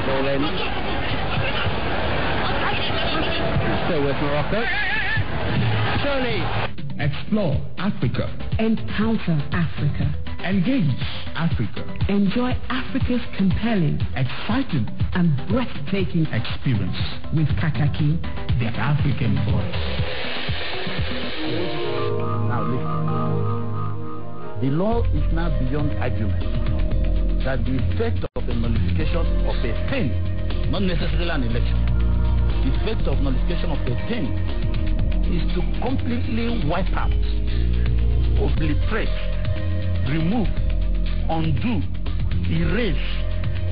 ball in. Still with Morocco. Surely. Explore Africa. Encounter Africa. Engage Africa. Enjoy Africa's compelling, exciting, and breathtaking experience with Kakaki, the African voice. Now listen. The law is now beyond argument that the effect of the nullification of a thing, not necessarily an election, the effect of nullification of a thing is to completely wipe out, obliterate, remove, undo, erase,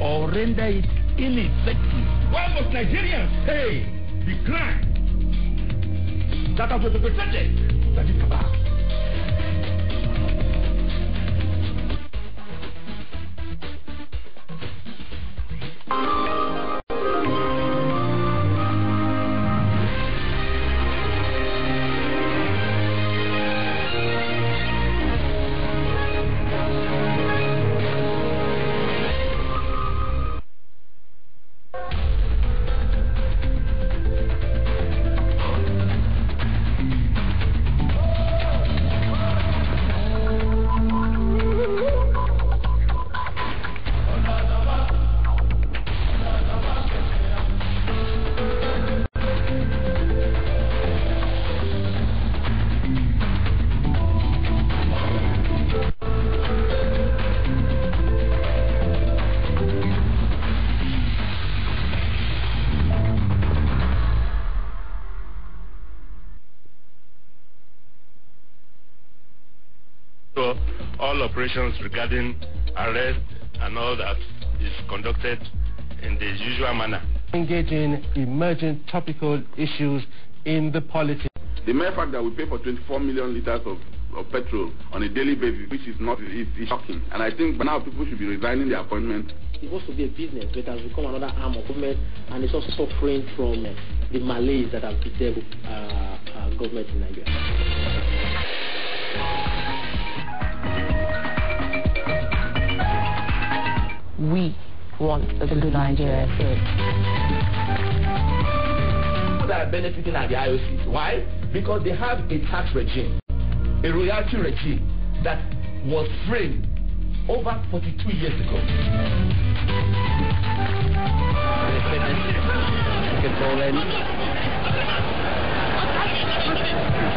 or render it ineffective. Why must Nigerians pay the crime that have been perpetrated by the cabal? All operations regarding arrest and all that is conducted in the usual manner. Engaging emerging topical issues in the politics. The mere fact that we pay for 24 million liters of petrol on a daily basis, which is not, is shocking. And I think by now people should be resigning their appointment. It's supposed to be a business, but it has become another arm of government, and it's also suffering from the malaise that have bedeviled government in Nigeria. We want a good Nigeria first. People that are benefiting at the IOC. Why? Because they have a tax regime, a royalty regime that was framed over 42 years ago. Good ball in.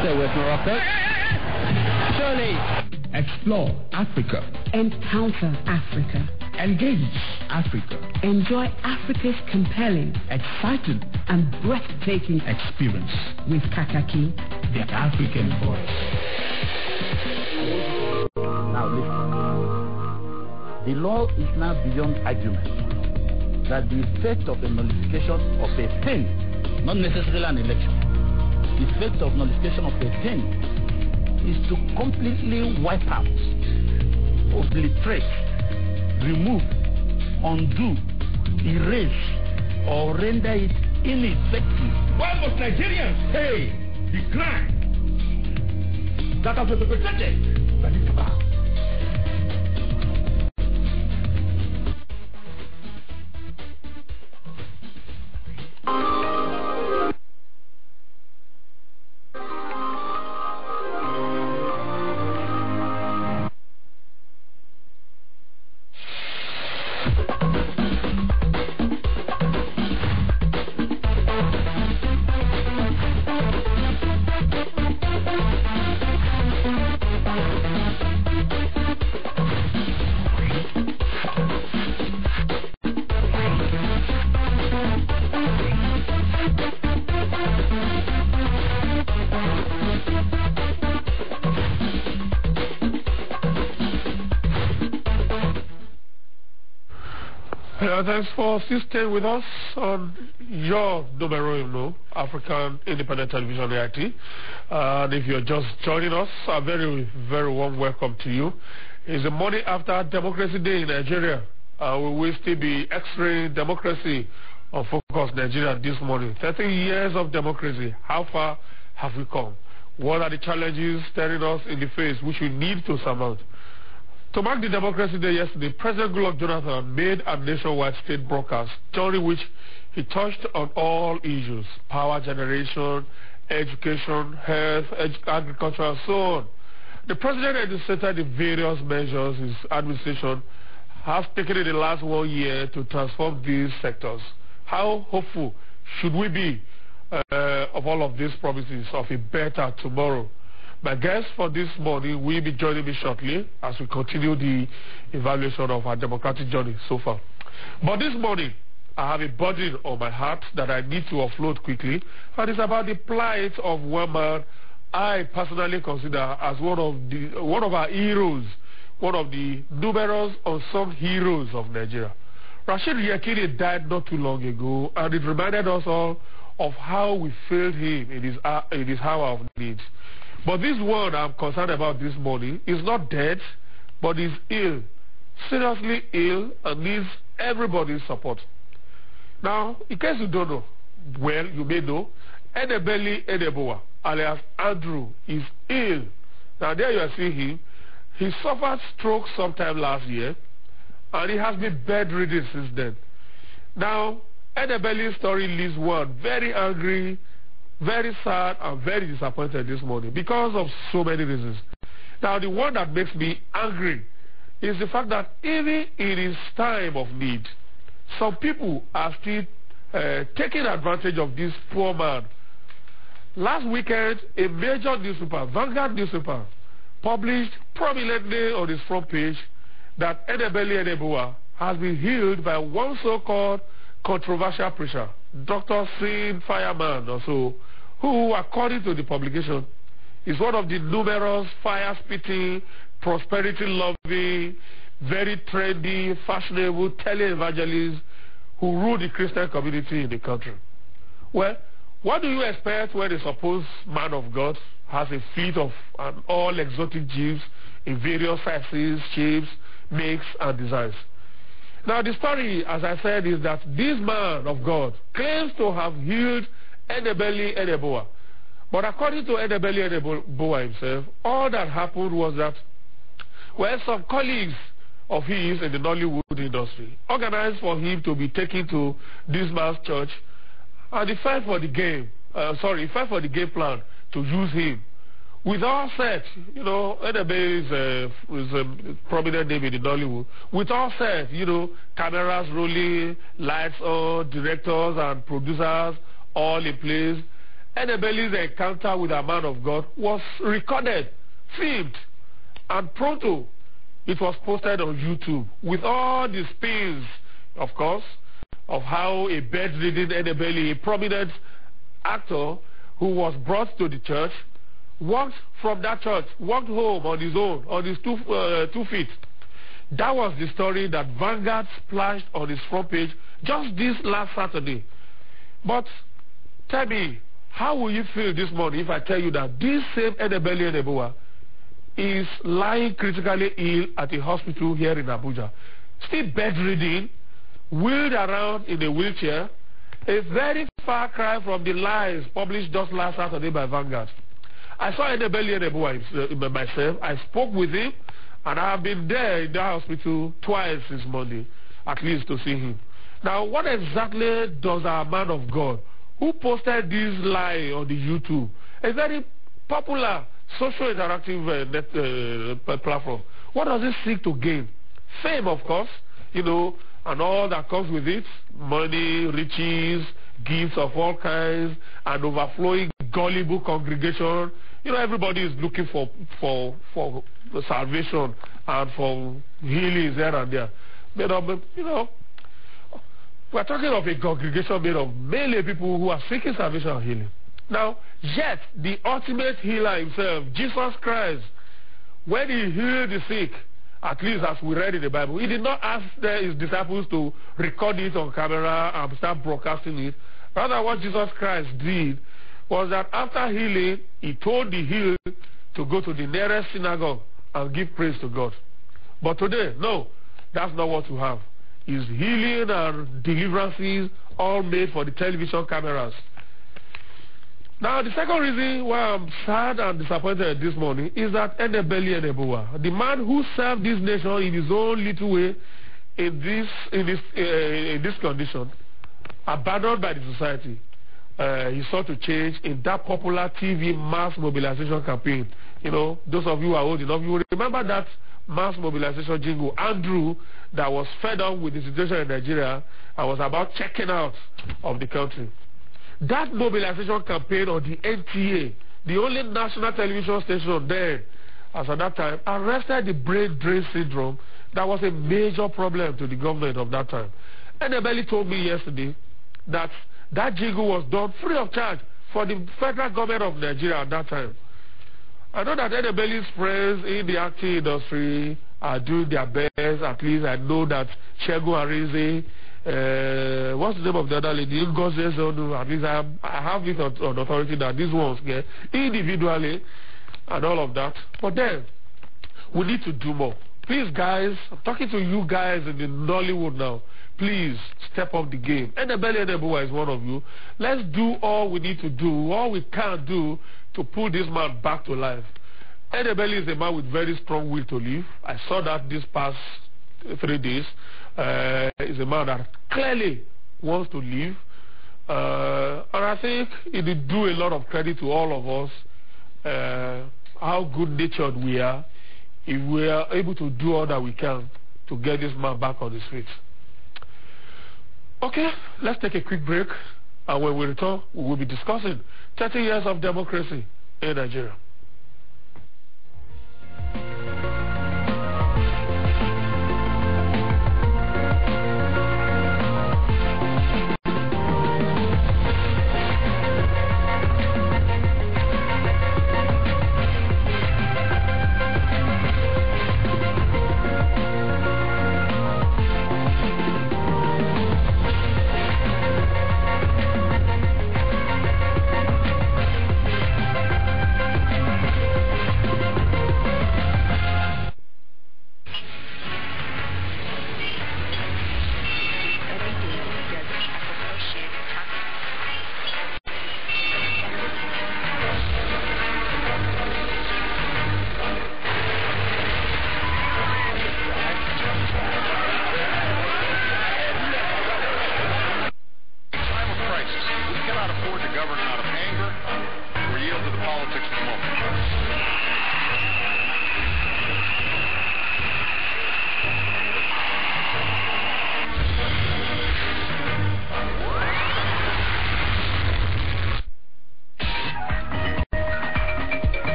Still with Morocco. Surely. Explore Africa. Encounter Africa. Engage Africa. Enjoy Africa's compelling, exciting, and breathtaking experience with Kakaki, the African voice. Now listen. The law is now beyond argument that the effect of the nullification of a thing, not necessarily an election, the effect of nullification of a thing is to completely wipe out, obliterate, remove, undo, erase, or render it ineffective. Why must Nigerians pay the crime that have been perpetrated by the cabal? Thanks for staying with us on your numero uno, African Independent Television AIT. And if you're just joining us, a very, very warm welcome to you. It's the morning after Democracy Day in Nigeria. We will still be X-raying democracy on Focus Nigeria this morning. 30 years of democracy. How far have we come? What are the challenges staring us in the face which we need to surmount? To mark the Democracy Day yesterday, President Goodluck Jonathan made a nationwide state broadcast during which he touched on all issues: power generation, education, health, agriculture, and so on. The president illustrated the various measures his administration has taken in the last 1 year to transform these sectors. How hopeful should we be of all of these promises of a better tomorrow? My guest for this morning will be joining me shortly as we continue the evaluation of our democratic journey so far. But this morning, I have a burden on my heart that I need to offload quickly, and it's about the plight of one man I personally consider as one of our heroes, one of the numerous unsung heroes of Nigeria. Rashid Yekini died not too long ago, and it reminded us all of how we failed him in his hour of need. But this one I'm concerned about this morning is not dead, but is ill, seriously ill, and needs everybody's support. Now, in case you don't know, well, you may know, Enebeli Edeboa, alias Andrew, is ill. Now, there you are seeing him. He suffered stroke sometime last year, and he has been bedridden since then. Now, Enebeli's story leaves one very angry, very sad, and very disappointed this morning because of so many reasons. Now, the one that makes me angry is the fact that even in his time of need, some people are still taking advantage of this poor man. Last weekend, a major newspaper, Vanguard newspaper, published prominently on its front page that Enebeli Edeboa has been healed by one so-called controversial preacher, Dr. Sin Fireman or so, who, according to the publication, is one of the numerous fire-spitting, prosperity-loving, very trendy, fashionable televangelists who rule the Christian community in the country. Well, what do you expect when a supposed man of God has a fleet of all exotic jeeps in various sizes, shapes, makes, and designs? Now, the story, as I said, is that this man of God claims to have healed Enebeli Edeboa. But according to Enebeli Edeboa himself, all that happened was that, well, some colleagues of his in the Nollywood industry organized for him to be taken to this man's church, and he fell for the game. He fell for the game plan to use him. With all set, you know, Enebeli is a prominent name in the Nollywood. With all set, you know, cameras rolling, lights on, directors and producers all in place, Enebeli's encounter with a man of God was recorded, filmed, and pronto it was posted on YouTube with all the spins, of course, of how a bedridden Enebeli, a prominent actor who was brought to the church, walked from that church, walked home on his own, on his two feet. That was the story that Vanguard splashed on his front page just this last Saturday. But tell me, how will you feel this morning if I tell you that this same Enebeli Edeboa is lying critically ill at a hospital here in Abuja, still bedridden, wheeled around in a wheelchair, a very far cry from the lies published just last Saturday by Vanguard. I saw Enebeli Edeboa myself. I spoke with him, and I have been there in the hospital twice this morning, at least to see him. Now, what exactly does our man of God, who posted this lie on the YouTube, a very popular social interactive platform, what does it seek to gain? Fame, of course, you know, and all that comes with it, money, riches, gifts of all kinds, and overflowing gullible congregation. You know, everybody is looking for salvation and for healing here and there. But, you know, we're talking of a congregation made of mainly people who are seeking salvation and healing. Now, yet, the ultimate healer himself, Jesus Christ, when he healed the sick, at least as we read in the Bible, he did not ask his disciples to record it on camera and start broadcasting it. Rather, what Jesus Christ did was that after healing, he told the healed to go to the nearest synagogue and give praise to God. But today, no, that's not what we have. It's healing and deliverances all made for the television cameras. Now, the second reason why I'm sad and disappointed this morning is that Enebeli Enebuwa, the man who served this nation in his own little way in this condition, abandoned by the society, he sought to change in that popular TV mass mobilization campaign. You know, those of you who are old enough, you will remember that mass mobilization jingle, Andrew, that was fed up with the situation in Nigeria and was about checking out of the country. That mobilization campaign on the NTA, the only national television station then, as at that time, arrested the brain drain syndrome that was a major problem to the government of that time. Enebeli told me yesterday that that jingle was done free of charge for the federal government of Nigeria at that time. I know that Enebeli's friends in the acting industry are doing their best. At least I know that Shegu Arize, what's the name of the other lady? At least I have it on authority that these ones get individually and all of that. But then, we need to do more. Please, guys, I'm talking to you guys in the Nollywood now. Please, step up the game. Enebeli Enebuwa is one of you. Let's do all we need to do, all we can do to pull this man back to life. Enebeli is a man with very strong will to live. I saw that this past 3 days. Is a man that clearly wants to live. And I think it did do a lot of credit to all of us, how good-natured we are, if we are able to do all that we can to get this man back on the streets. Okay, let's take a quick break, and when we return, we will be discussing 30 years of democracy in Nigeria.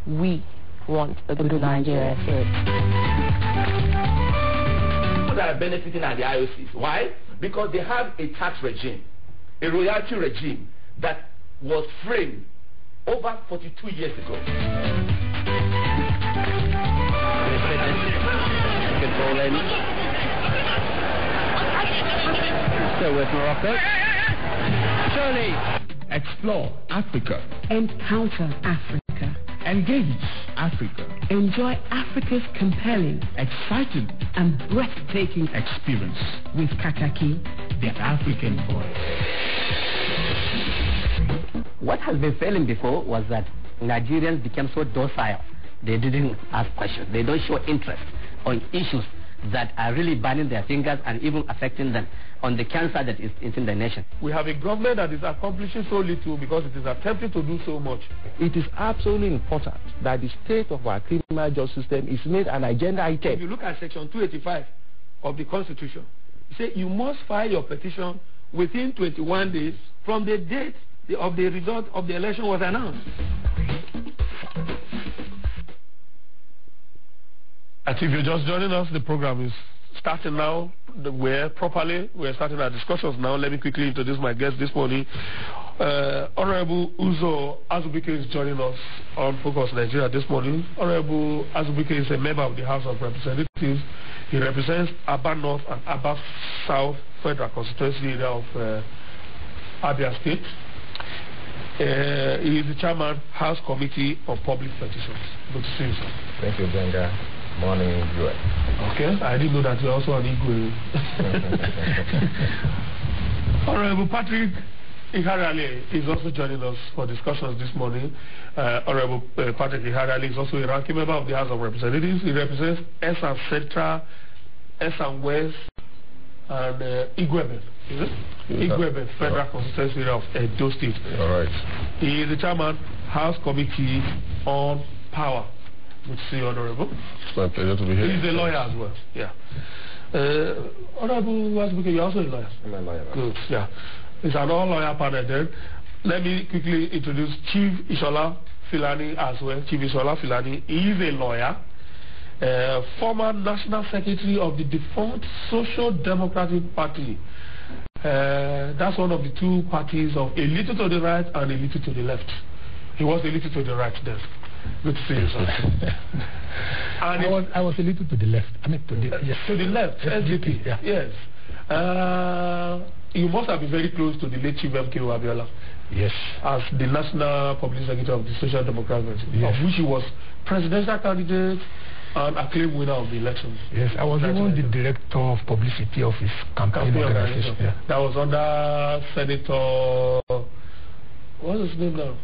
We want a good Nigeria first. People that are benefiting are the IOCs. Why? Because they have a tax regime, a royalty regime that was framed over 42 years ago. Good ball in. Still with Morocco. Surely. Explore Africa. Encounter Africa. Engage Africa. Enjoy Africa's compelling, exciting, and breathtaking experience with Kakaki, the African voice. What has been failing before was that Nigerians became so docile. They didn't ask questions. They don't show interest on issues that are really burning their fingers and even affecting them on the cancer that is in the nation. We have a government that is accomplishing so little because it is attempting to do so much. It is absolutely important that the state of our criminal justice system is made an agenda item. If you look at Section 285 of the Constitution, it says you must file your petition within 21 days from the date of the result of the election was announced. And if you're just joining us, the program is starting now. We're starting our discussions now. Let me quickly introduce my guest this morning. Honorable Uzo Azubike is joining us on Focus Nigeria this morning. Honorable Azubike is a member of the House of Representatives. He represents Aba North and Aba South Federal Constituency area of Abia State. He is the chairman, House Committee on Public Petitions. Good to see you, sir. Thank you, Benga. Morning, US. Okay, I didn't know that you're also an Igwe. Honorable Patrick Iharali is also joining us for discussions this morning. Honorable Patrick Iharali is also a ranking member of the House of Representatives. He represents Esan Central, Esan West, and Igwebe. Is it? Igwebe, Federal Constituency of Edo State. All right. He is the chairman, House Committee on Power. Good to see you, Honorable. It's my pleasure to be here. He's a lawyer as well. Yeah. Honorable Wasbuke, you're also a lawyer. I'm a lawyer. Good. Yeah. It's an all-lawyer panel then. Let me quickly introduce Chief Ishola Filani as well. Chief Ishola Filani is a lawyer, former National Secretary of the defunct Social Democratic Party. That's one of the two parties of a little to the right and a little to the left. He was a little to the right then. Good to see you, sir. And I was a little to the left. I mean, to the, yes. To the left, SDP. Yeah. Yes. You must have been very close to the late Chief M.K. Abiola. Yes. As the National Public Secretary of the Social Democratic Party, yes, of which he was presidential candidate and acclaimed winner of the elections. Yes, I was even the director of publicity of his campaign organization. Yeah. That was under Senator... What's his name now?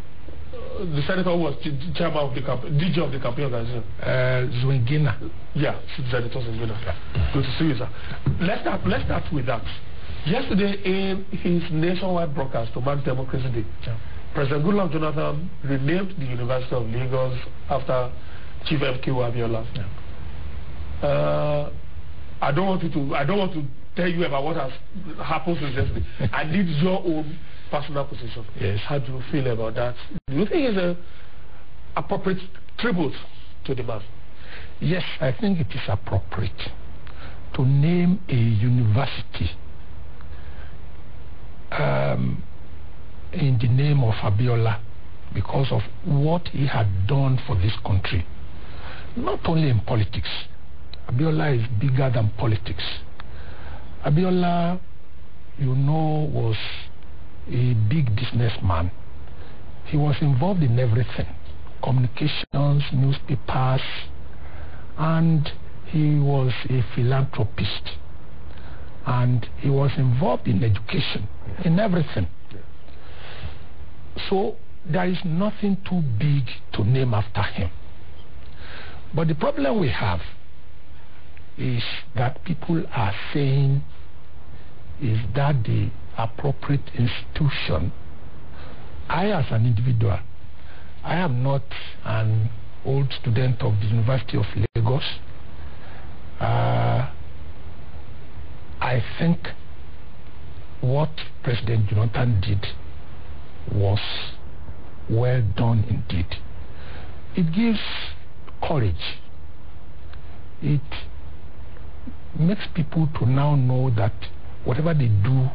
The senator who was chairman of the DJ of the campaign organization. Zwingina. Yeah, Senator Zwingina. Yeah. Good to see you, sir. Let's start with that. Yesterday, in his nationwide broadcast to mark Democracy Day, President Goodluck Jonathan renamed the University of Lagos after Chief M.K. Abiola. I don't want to tell you about what has happened since yesterday. I need your own personal position. Yes. How do you feel about that? Do you think it's an appropriate tribute to the man? Yes, I think it is appropriate to name a university in the name of Abiola because of what he had done for this country. Not only in politics. Abiola is bigger than politics. Abiola, you know, was a big businessman. He was involved in everything. Communications, newspapers, and he was a philanthropist. And he was involved in education, in everything. So there is nothing too big to name after him. But the problem we have is that people are saying, is that the appropriate institution? I, as an individual, I am not an old student of the University of Lagos. I think what President Jonathan did was well done indeed. It gives courage. It makes people to now know that whatever they do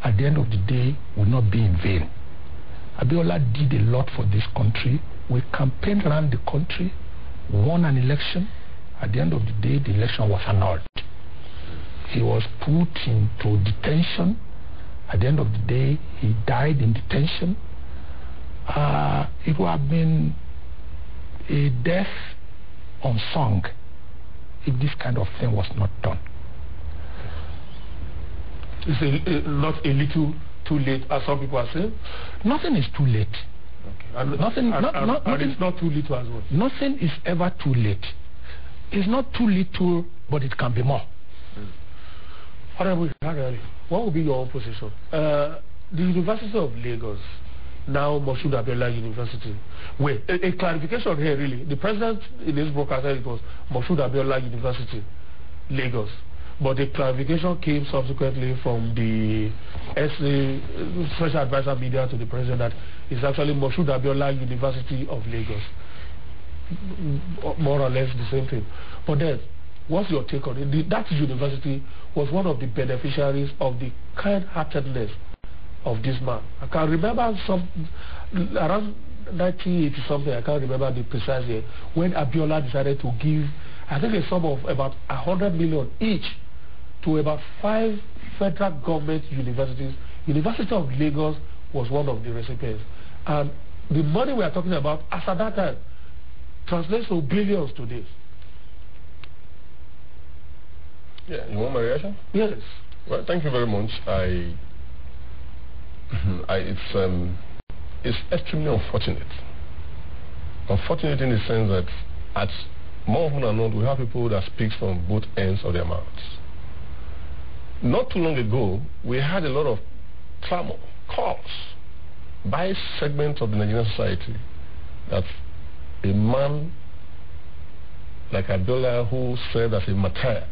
at the end of the day will not be in vain. Abiola did a lot for this country. We campaigned around the country, won an election. At the end of the day, the election was annulled. He was put into detention. At the end of the day, he died in detention. It would have been a death unsung if this kind of thing was not done. It's not a little too late, as some people are saying? Nothing is too late. Okay. And, nothing, and it's not too little as well? Nothing is ever too late. It's not too little, but it can be more. What would be your own position? The University of Lagos, now Moshood Abiola University. Wait, a clarification here really. The president in this broadcast said it was Moshood Abiola University, Lagos. But the clarification came subsequently from the Special Advisor Media to the president that it's actually Moshood Abiola University of Lagos. More or less the same thing. But then, what's your take on it? That university was one of the beneficiaries of the kind-heartedness of this man. I can remember around 1980 something, I can't remember the precise year, when Abiola decided to give, I think a sum of about 100 million each to about 5 federal government universities. University of Lagos was one of the recipients. And the money we are talking about, as at that time, translates to billions today. Yeah, you want my reaction? Yes. Well, thank you very much. It's extremely unfortunate. Unfortunate in the sense that at more often than not, we have people that speak from both ends of their mouths. Not too long ago, we had a lot of clamor, calls by segments of the Nigerian society that a man like Abiola, who served as a martyr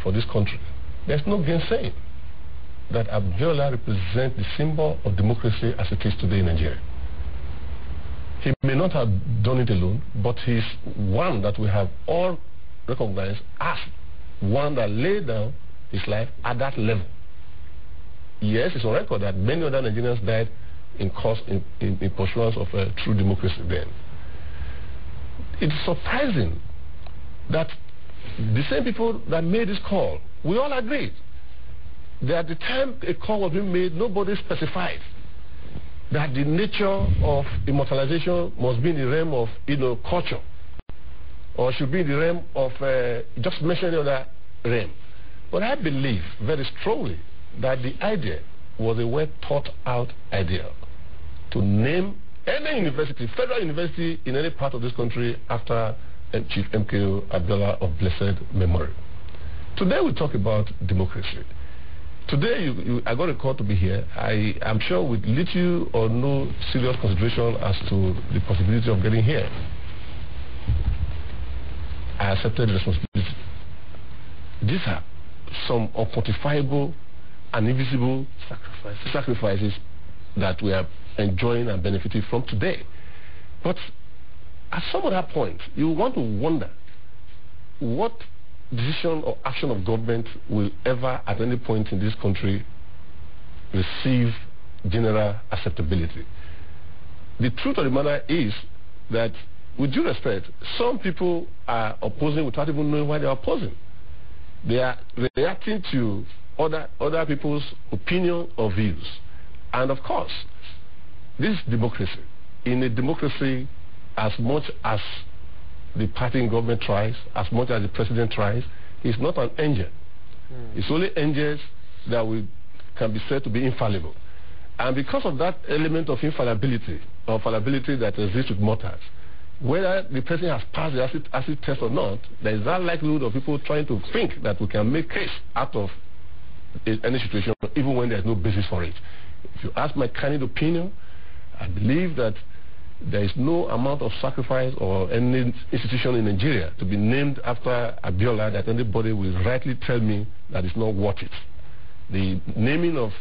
for this country, there's no gainsaying that Abiola represents the symbol of democracy as it is today in Nigeria. He may not have done it alone, but he's one that we have all recognized as one that laid down his life at that level. Yes, it's on record that many other Nigerians died in pursuance of true democracy then. It's surprising that the same people that made this call, we all agreed that at the time a call was being made, nobody specified that the nature of immortalization must be in the realm of culture, or should be in the realm of just mentioning the other realm. But I believe very strongly that the idea was a well thought out idea to name any university, federal university in any part of this country after Chief MKO Abiola of blessed memory. Today we talk about democracy. Today I got a call to be here. I am sure with little or no serious consideration as to the possibility of getting here. I accepted the responsibility. These are some unquantifiable and invisible sacrifices that we are enjoying and benefiting from today. But at some other point, you want to wonder what decision or action of government will ever at any point in this country receive general acceptability. The truth of the matter is that, with due respect, some people are opposing without even knowing why they are opposing. They are reacting to other people's opinion or views. And of course, this is democracy. In a democracy, as much as the party in government tries, as much as the president tries, it's not an angel. It's only angels that can be said to be infallible. And because of that element of infallibility, or fallibility that exists with mortals, whether the person has passed the acid test or not, there is that likelihood of people trying to think that we can make case out of any situation, even when there's no basis for it. If you ask my candid opinion, I believe that there is no amount of sacrifice or any institution in Nigeria to be named after Abiola that anybody will rightly tell me that it's not worth it. The naming of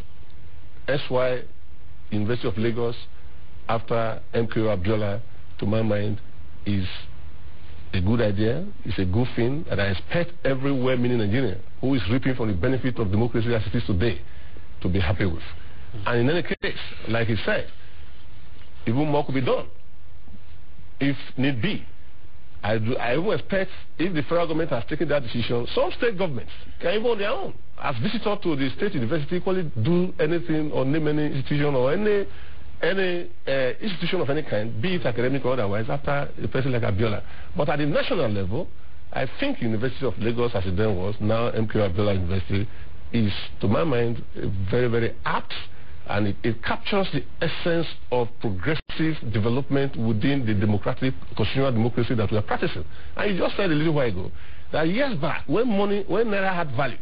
SY University of Lagos after MKO Abiola, to my mind, is a good idea. It's a good thing, and I expect every well-meaning Nigerian who is reaping from the benefit of democracy as it is today to be happy with. And in any case, like he said, even more could be done if need be. I even expect, if the federal government has taken that decision, some state governments can even on their own, as visitor to the state university, equally do anything or name any institution or any institution of any kind, be it academic or otherwise, after a person like Abiola. But at the national level, I think University of Lagos, as it then was, now MKO Abiola University, is, to my mind, very, very apt, and it captures the essence of progressive development within the democratic, constitutional democracy that we are practicing. And you just said a little while ago that years back, when Naira had value,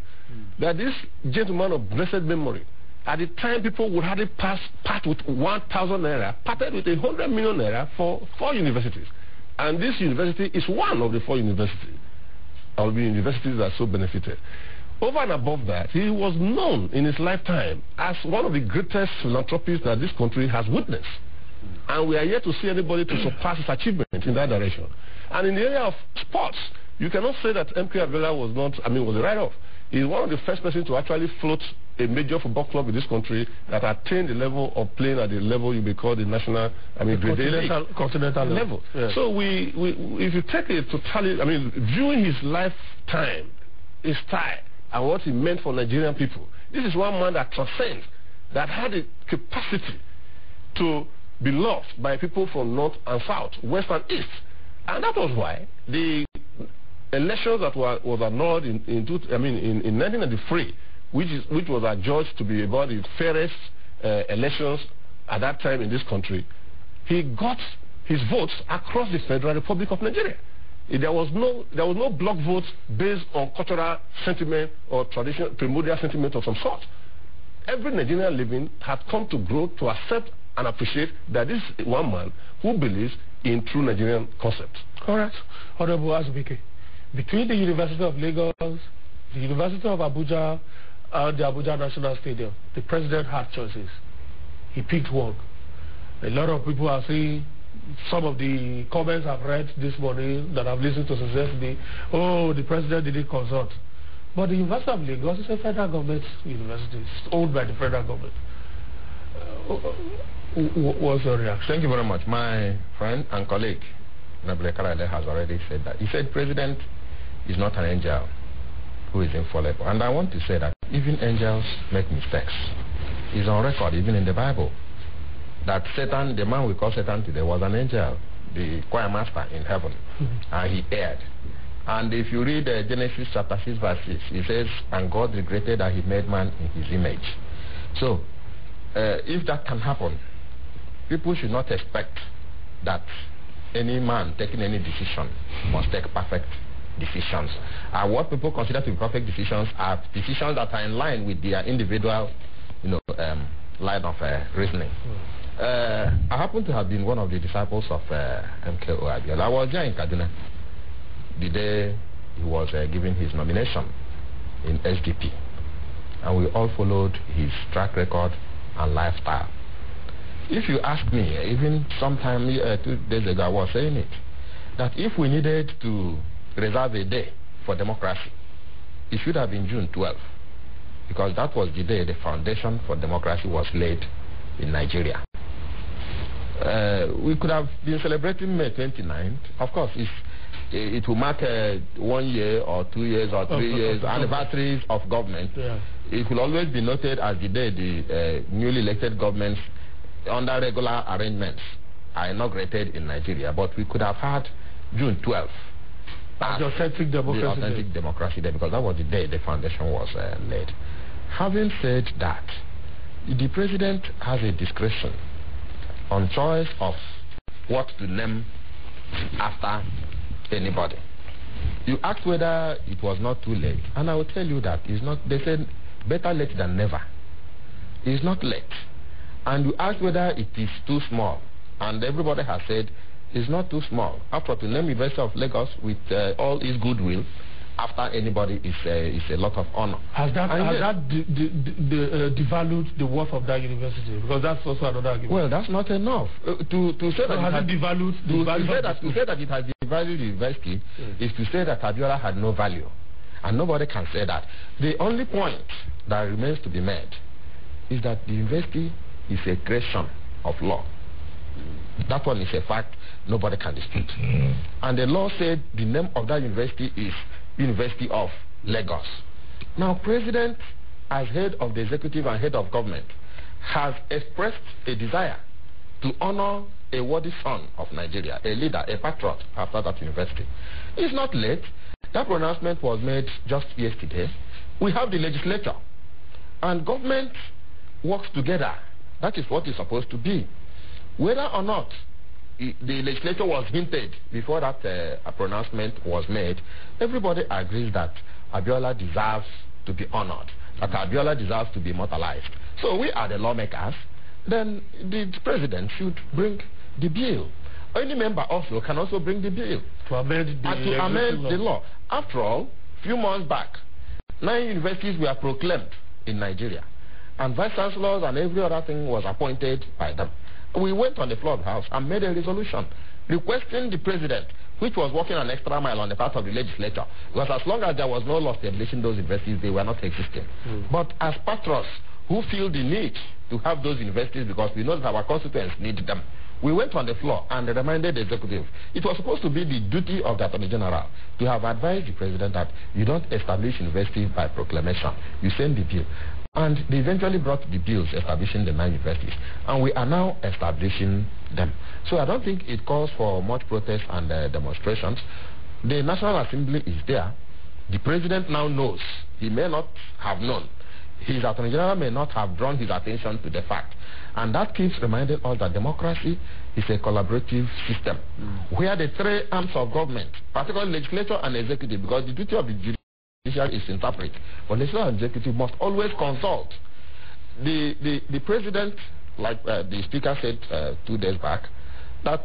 that this gentleman of blessed memory, at the time people would hardly part with 1,000 Naira, parted with 100 million Naira for 4 universities. And this university is one of the 4 universities, or the universities that so benefited. Over and above that, he was known in his lifetime as one of the greatest philanthropists that this country has witnessed. And we are yet to see anybody to surpass his achievement in that direction. And in the area of sports, you cannot say that MKO Abiola was a write-off. He's one of the first persons to actually float a major football club in this country that attained the level of playing at the level you may call the national, continental level. Yes. So if you take a totality, viewing his lifetime, his style, and what he meant for Nigerian people, this is one man that transcends, that had the capacity to be loved by people from north and south, west and east. And that was why the elections that was annulled in 1993, which was adjudged to be about the fairest elections at that time in this country, he got his votes across the Federal Republic of Nigeria. There was no block vote based on cultural sentiment or traditional primordial sentiment of some sort. Every Nigerian living had come to grow to accept and appreciate that this is one man who believes in true Nigerian concepts. Correct. Honorable Azubike, between the University of Lagos, the University of Abuja, and the Abuja National Stadium, the president had choices. He picked one. A lot of people are saying, some of the comments I've read this morning that I've listened to successfully, oh, the president didn't consult. But the University of Lagos is a federal government university. It's owned by the federal government. What's your reaction? Thank you very much. My friend and colleague, Nabile Karade, has already said that. He said president is not an angel who is infallible. And I want to say that even angels make mistakes. It's on record, even in the Bible, that Satan, the man we call Satan today, was an angel, the choir master in heaven, and he erred. And if you read Genesis chapter 6 verse 6, it says, and God regretted that he made man in his image. So, if that can happen, people should not expect that any man taking any decision must take perfect decisions. And what people consider to be perfect decisions are decisions that are in line with their individual, line of reasoning. I happen to have been one of the disciples of MKO Abiola. I was there in Kaduna the day he was given his nomination in SDP, and we all followed his track record and lifestyle. If you ask me, even sometime 2 days ago I was saying it, that if we needed to reserve a day for democracy, it should have been June 12th, because that was the day the foundation for democracy was laid in Nigeria. We could have been celebrating May 29th. Of course, it will mark 1 year or 2 years or 3 years anniversaries of government. Yeah. It will always be noted as the day the newly elected governments under regular arrangements are inaugurated in Nigeria. But we could have had June 12th as the authentic democracy day, because that was the day the foundation was laid. Having said that, the president has a discretion on choice of what to name after anybody. You asked whether it was not too late, and I will tell you that it's not. They said better late than never. It's not late. And you asked whether it is too small, and everybody has said it's not too small. After to name University of Lagos with all its goodwill after anybody is a lot of honor. Has that devalued the worth of that university? Because that's also another argument. Well, that's not enough. To say that has it devalued the value? To say that it has devalued the university is to say that Abiola had no value, and nobody can say that. The only point that remains to be made is that the university is a creation of law. That one is a fact nobody can dispute. And the law said the name of that university is University of Lagos. Now, President, as head of the executive and head of government, has expressed a desire to honor a worthy son of Nigeria, a leader, a patriot after that university. It's not late. That pronouncement was made just yesterday. We have the legislature, and government works together. That is what it's supposed to be. Whether or not the legislature was hinted before that pronouncement was made, everybody agrees that Abiola deserves to be honored, that Abiola deserves to be immortalized. So we are the lawmakers. Then the president should bring the bill. Any member also can also bring the bill to amend the law. After all, a few months back, 9 universities were proclaimed in Nigeria, and vice chancellors and every other thing was appointed by them. We went on the floor of the House and made a resolution requesting the president, which was walking an extra mile on the part of the legislature, because as long as there was no law establishing those universities, they were not existing. But as patrons who feel the need to have those universities because we know that our constituents need them, we went on the floor and reminded the executive it was supposed to be the duty of the Attorney General to have advised the president that you don't establish universities by proclamation. You send the bill. And they eventually brought the bills establishing the 9 universities. And we are now establishing them. So I don't think it calls for much protest and demonstrations. The National Assembly is there. The president now knows. He may not have known. his Attorney General may not have drawn his attention to the fact. And that keeps reminding us that democracy is a collaborative system where the three arms of government, particularly legislature and executive, because the duty of the judiciary is to interpret, but legislature and executive must always consult. The president, like the speaker said 2 days back, that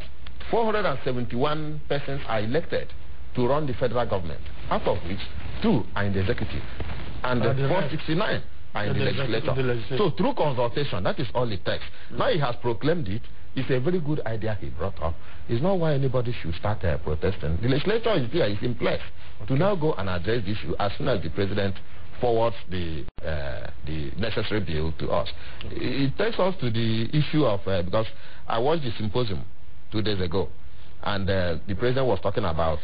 471 persons are elected to run the federal government, out of which 2 are in the executive, and the 469 are in the legislature. So through consultation, that is all it takes. Now he has proclaimed it. It's a very good idea he brought up. It's not why anybody should start protesting. The legislature is there, it's in place to now go and address the issue as soon as the president forwards the necessary bill to us. It takes us to the issue of, because I watched the symposium 2 days ago, and the president was talking about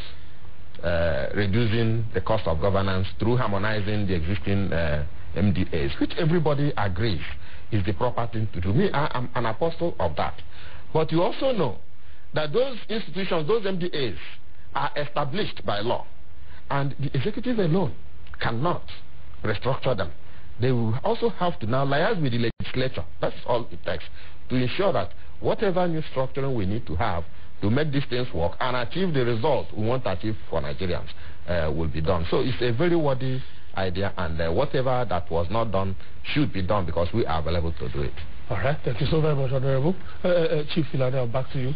reducing the cost of governance through harmonizing the existing MDAs, which everybody agrees is the proper thing to do. Me, I am an apostle of that. But you also know that those institutions, those MDAs, are established by law, and the executive alone cannot restructure them. They will also have to now liaise with the legislature. That's all it takes to ensure that whatever new structuring we need to have to make these things work and achieve the result we want to achieve for Nigerians will be done. So it's a very worthy idea, and whatever that was not done should be done because we are available to do it. All right, thank you so very much, Honorable. Chief Philander, back to you.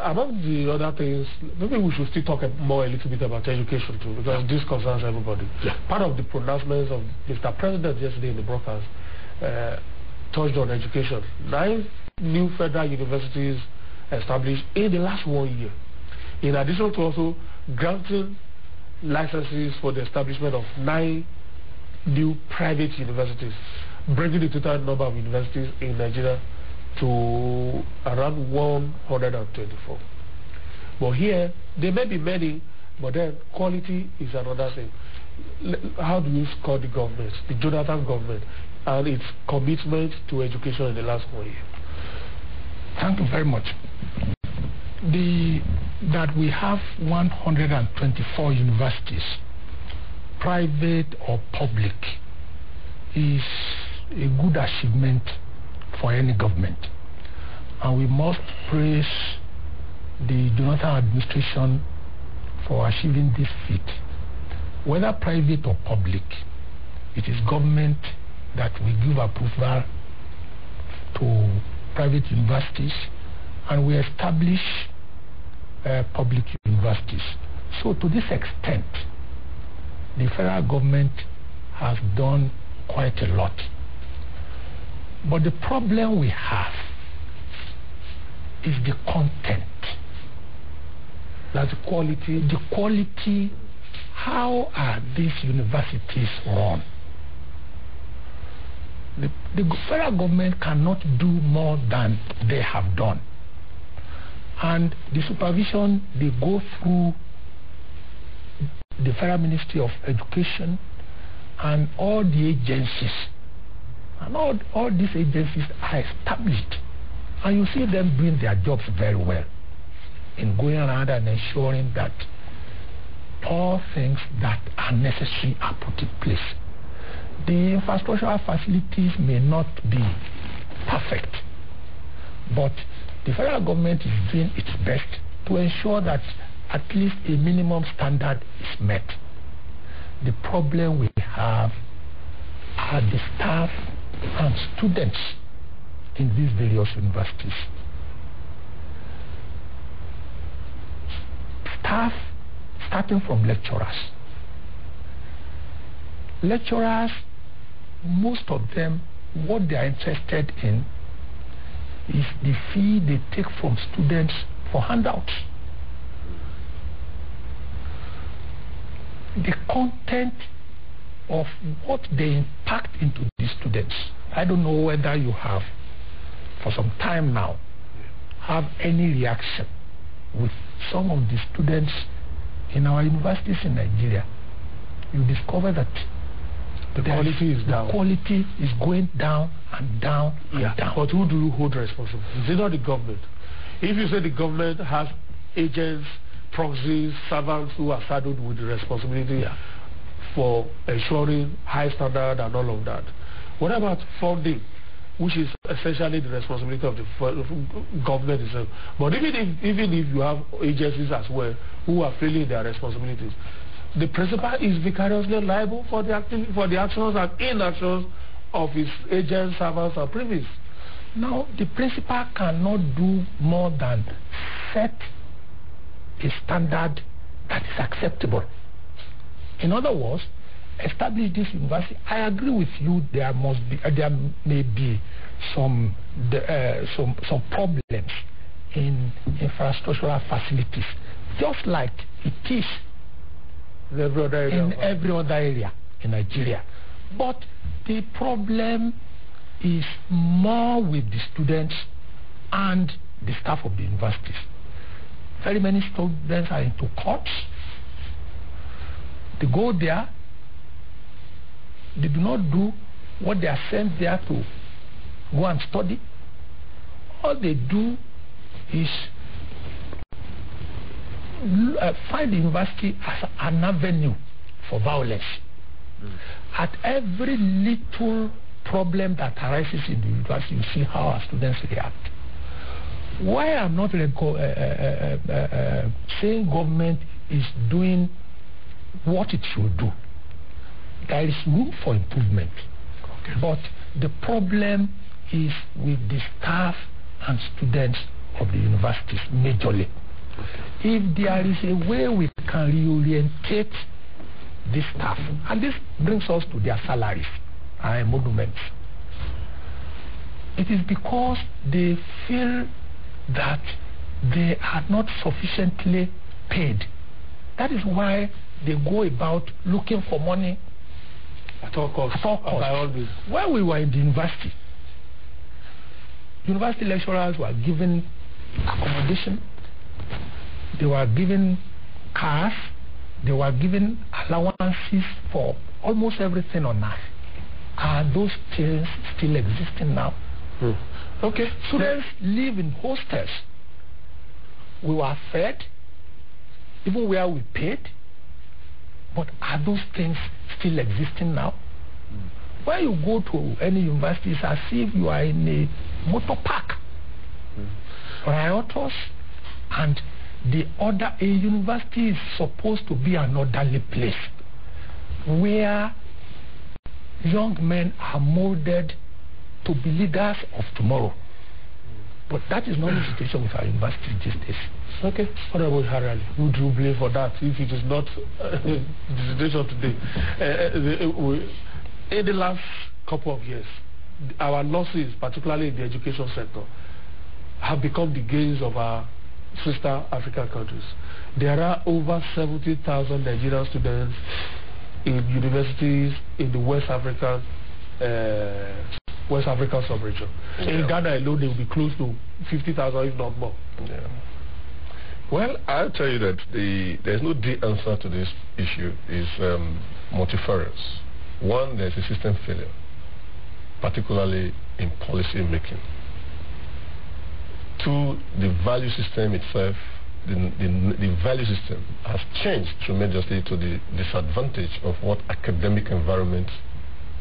Among the other things, maybe we should still talk a little bit about education too, because this concerns everybody. Part of the pronouncements of Mr. President yesterday in the broadcast touched on education. 9 new federal universities established in the last 1 year, in addition to also granting licenses for the establishment of 9 new private universities, bringing the total number of universities in Nigeria to around 124. But here, there may be many, but then quality is another thing. How do you score the government, the Jonathan government, and its commitment to education in the last 1 year? Thank you very much. That we have 124 universities, private or public, is a good achievement for any government. And we must praise the Jonathan administration for achieving this feat. Whether private or public, it is government that will give approval to private universities, and we establish public universities. So to this extent, the federal government has done quite a lot. But the problem we have is the content. That's the quality. The quality, how are these universities run? The federal government cannot do more than they have done. And the supervision, they go through the Federal Ministry of Education and all the agencies. And all these agencies are established. And you see them doing their jobs very well in going around and ensuring that all things that are necessary are put in place. The infrastructural facilities may not be perfect, but the federal government is doing its best to ensure that at least a minimum standard is met. The problem we have are the staff and students in these various universities. Staff, starting from lecturers. Lecturers, most of them, what they are interested in is the fee they take from students for handouts. The content of what they impact into the students. I don't know whether you have, for some time now, have any reaction with some of the students in our universities in Nigeria. You discover that the quality is down. The quality is going down and down and down. But who do you hold responsible? Is it not the government? If you say the government has agents, proxies, servants who are saddled with the responsibility for ensuring high standard and all of that. What about funding, which is essentially the responsibility of the government itself? But even if you have agencies as well who are failing their responsibilities, the principal is vicariously liable for the actions and inactions of his agents, servants, and privies. Now, the principal cannot do more than set a standard that is acceptable. In other words, establish this university. I agree with you. There may be some problems in infrastructural facilities, just like it is in every other area in Nigeria. But the problem is more with the students and the staff of the universities. Very many students are into courts. They go there. They do not do what they are sent there to go and study. All they do is find the university as an avenue for violence. At every little problem that arises in the university, you see how our students react. Why I'm not saying government is doing what it should do. There is room for improvement. Okay. But the problem is with the staff and students of the universities majorly. Okay. If there is a way we can reorientate the staff, and this brings us to their salaries and emoluments, it is because they feel that they are not sufficiently paid. That is why they go about looking for money at all costs. When we were in the university lecturers were given accommodation, they were given cars, they were given allowances for almost everything on earth. Are those things still existing now? Okay. Students live in hostels. We were fed, even where we paid. But are those things still existing now? When you go to any university, it's as if you are in a motor park. Riotous, and a university is supposed to be an orderly place where young men are molded to be leaders of tomorrow. But that is not the situation with our university these days. Okay. Honorable Harali, would you blame for that if it is not the situation today? In the last couple of years, our losses, particularly in the education sector, have become the gains of our sister African countries. There are over 70,000 Nigerian students in universities in the West African sub-region. Yeah. In Ghana alone, they will be close to 50,000, if not more. Yeah. Well, I'll tell you that there's no D answer to this issue. It's multifarious. One, there's a system failure, particularly in policy making. Two, the value system itself, the value system has changed tremendously to the disadvantage of what academic environment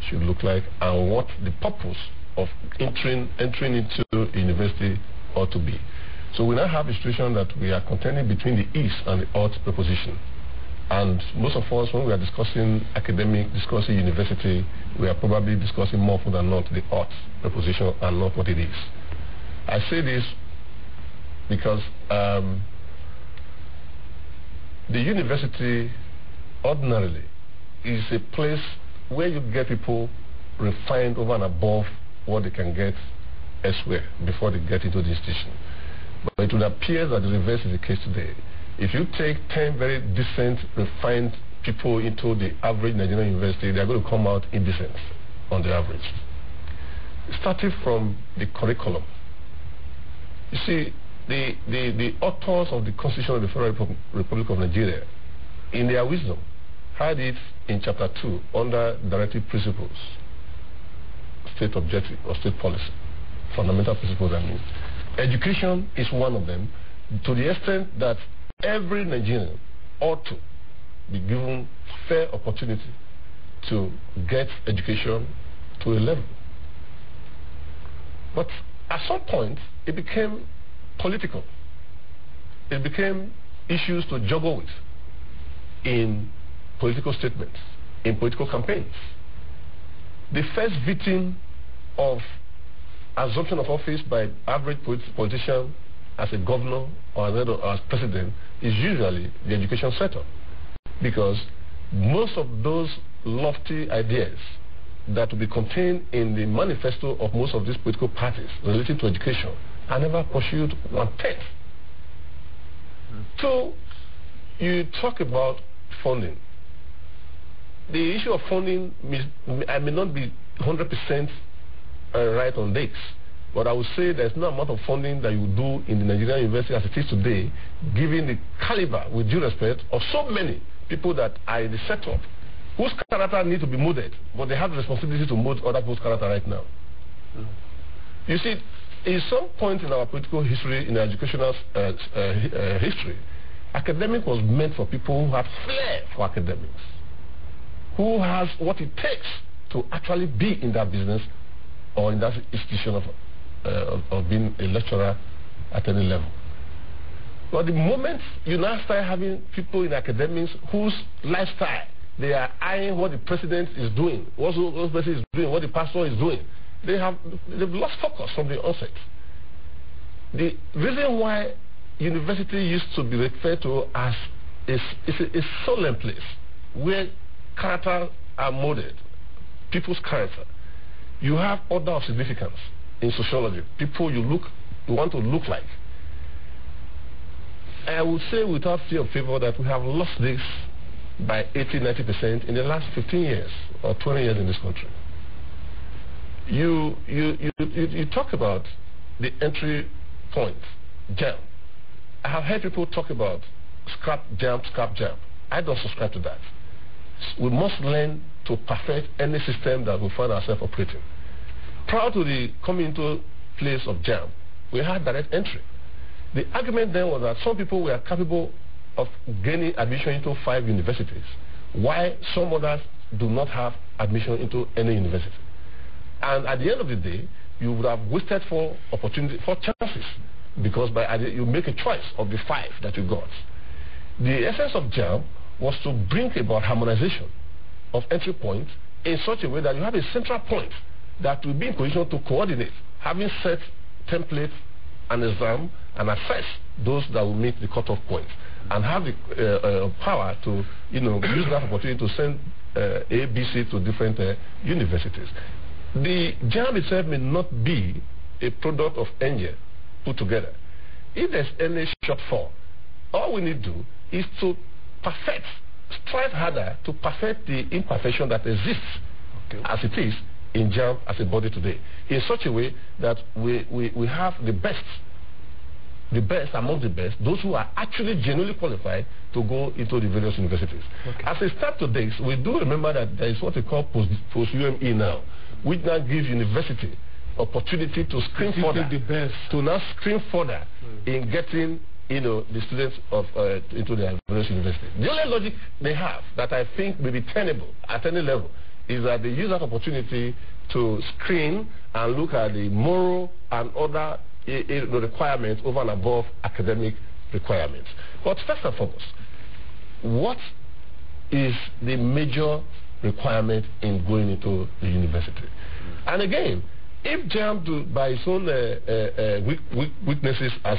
should look like and what the purpose of entering into university ought to be. So we now have a situation that we are contending between the is and the ought preposition. And most of us, when we are discussing university, we are probably discussing more often than not the ought preposition and not what it is. I say this because the university ordinarily is a place where you get people refined over and above what they can get elsewhere before they get into the institution. But it would appear that the reverse is the case today. If you take 10 very decent, refined people into the average Nigerian university, they are going to come out indecent on the average. Starting from the curriculum. You see, the authors of the Constitution of the Federal Republic of Nigeria, in their wisdom, had it in Chapter 2 under Directive Principles, State Objective or State Policy, Fundamental Principles, I mean. Education is one of them, to the extent that every Nigerian ought to be given fair opportunity to get education to a level. But at some point, it became political. It became issues to juggle with in political statements, in political campaigns. The first victim of assumption of office by average politician as a governor or as president is usually the education sector, because most of those lofty ideas that will be contained in the manifesto of most of these political parties related to education are never pursued one-tenth. So you talk about funding. The issue of funding I may not be 100% right on this, but I would say there's no amount of funding that you do in the Nigerian university as it is today, given the caliber, with due respect, of so many people that are in the setup, whose character need to be molded, but they have the responsibility to mold other people's character right now. You see, in some point in our political history, in our educational history, academic was meant for people who have flair for academics, who has what it takes to actually be in that business or in that institution of being a lecturer at any level. But the moment you now start having people in academics whose lifestyle, they are eyeing what the president is doing, what the president is doing, what the pastor is doing, they've lost focus from the onset. The reason why university used to be referred to as a solemn place where character are molded, people's character. You have order of significance in sociology, people you want to look like. I would say without fear of favor that we have lost this by 80-90% in the last 15 years or 20 years in this country. You talk about the entry point, JAMB. I have heard people talk about scrap JAMB. I don't subscribe to that. We must learn to perfect any system that we find ourselves operating. Prior to the coming into place of JAMB, we had direct entry. The argument then was that some people were capable of gaining admission into 5 universities, while some others do not have admission into any university. And at the end of the day, you would have wasted 4 chances, because you make a choice of the 5 that you got. The essence of JAMB was to bring about harmonization of entry points in such a way that you have a central point that will be in position to coordinate, having set templates and exam and assess those that will meet the cutoff points, and have the power to use that opportunity to send A, B, C to different universities. The JAMB itself may not be a product of Angel put together. If there's any shortfall, all we need to do is to strive harder to perfect the imperfection that exists as it is in JAMB as a body today, in such a way that we have the best among the best, those who are actually genuinely qualified to go into the various universities. As a start to this, we do remember that there is what we call post-UME now, which now gives university opportunity to screen further, in getting the students into their various universities. The only logic they have that I think may be tenable at any level is that they use that opportunity to screen and look at the moral and other requirements over and above academic requirements. But first and foremost, what is the major requirement in going into the university? And again, if JAMB, by its own weaknesses as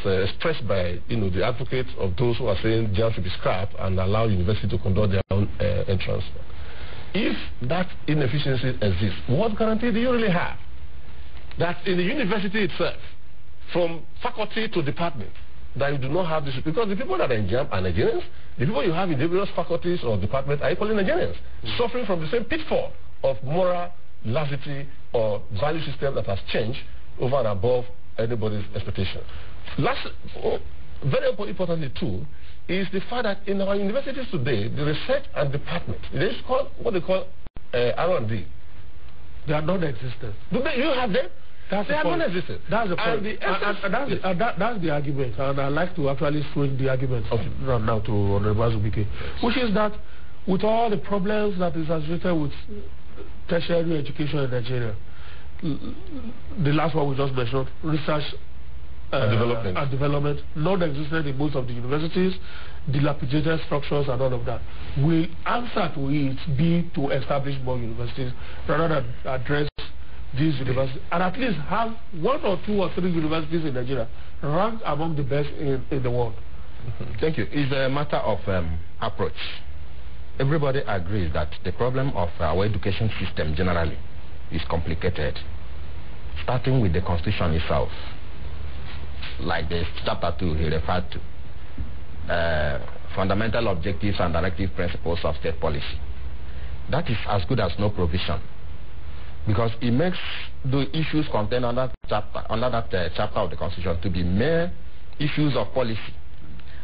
expressed by the advocates of those who are saying JAMB should be scrapped and allow university to conduct their own entrance, if that inefficiency exists, what guarantee do you really have that in the university itself, from faculty to department, that you do not have this? Because the people that are in JAMB are Nigerians. The people you have in the various faculties or departments are equally Nigerians, suffering from the same pitfall of moral laxity or value system that has changed over and above anybody's expectation. Very importantly too, is the fact that in our universities today, the research and department, they call what they call R&D. They are non-existent. Do you have them? They are non-existent. That's the point. That's the argument, and I like to actually swing the argument now to Honorable Azubike, which is that with all the problems that is associated with tertiary education in Nigeria, the last one we just mentioned, research and development, non-existent in most of the universities, dilapidated structures and all of that. Will answer to it be to establish more universities rather than address these universities and at least have 1 or 2 or 3 universities in Nigeria ranked among the best in the world? Thank you. It's a matter of approach. Everybody agrees that the problem of our education system generally is complicated, starting with the Constitution itself, like the chapter 2 he referred to, fundamental objectives and directive principles of state policy. That is as good as no provision, because it makes the issues contained under that chapter of the Constitution to be mere issues of policy.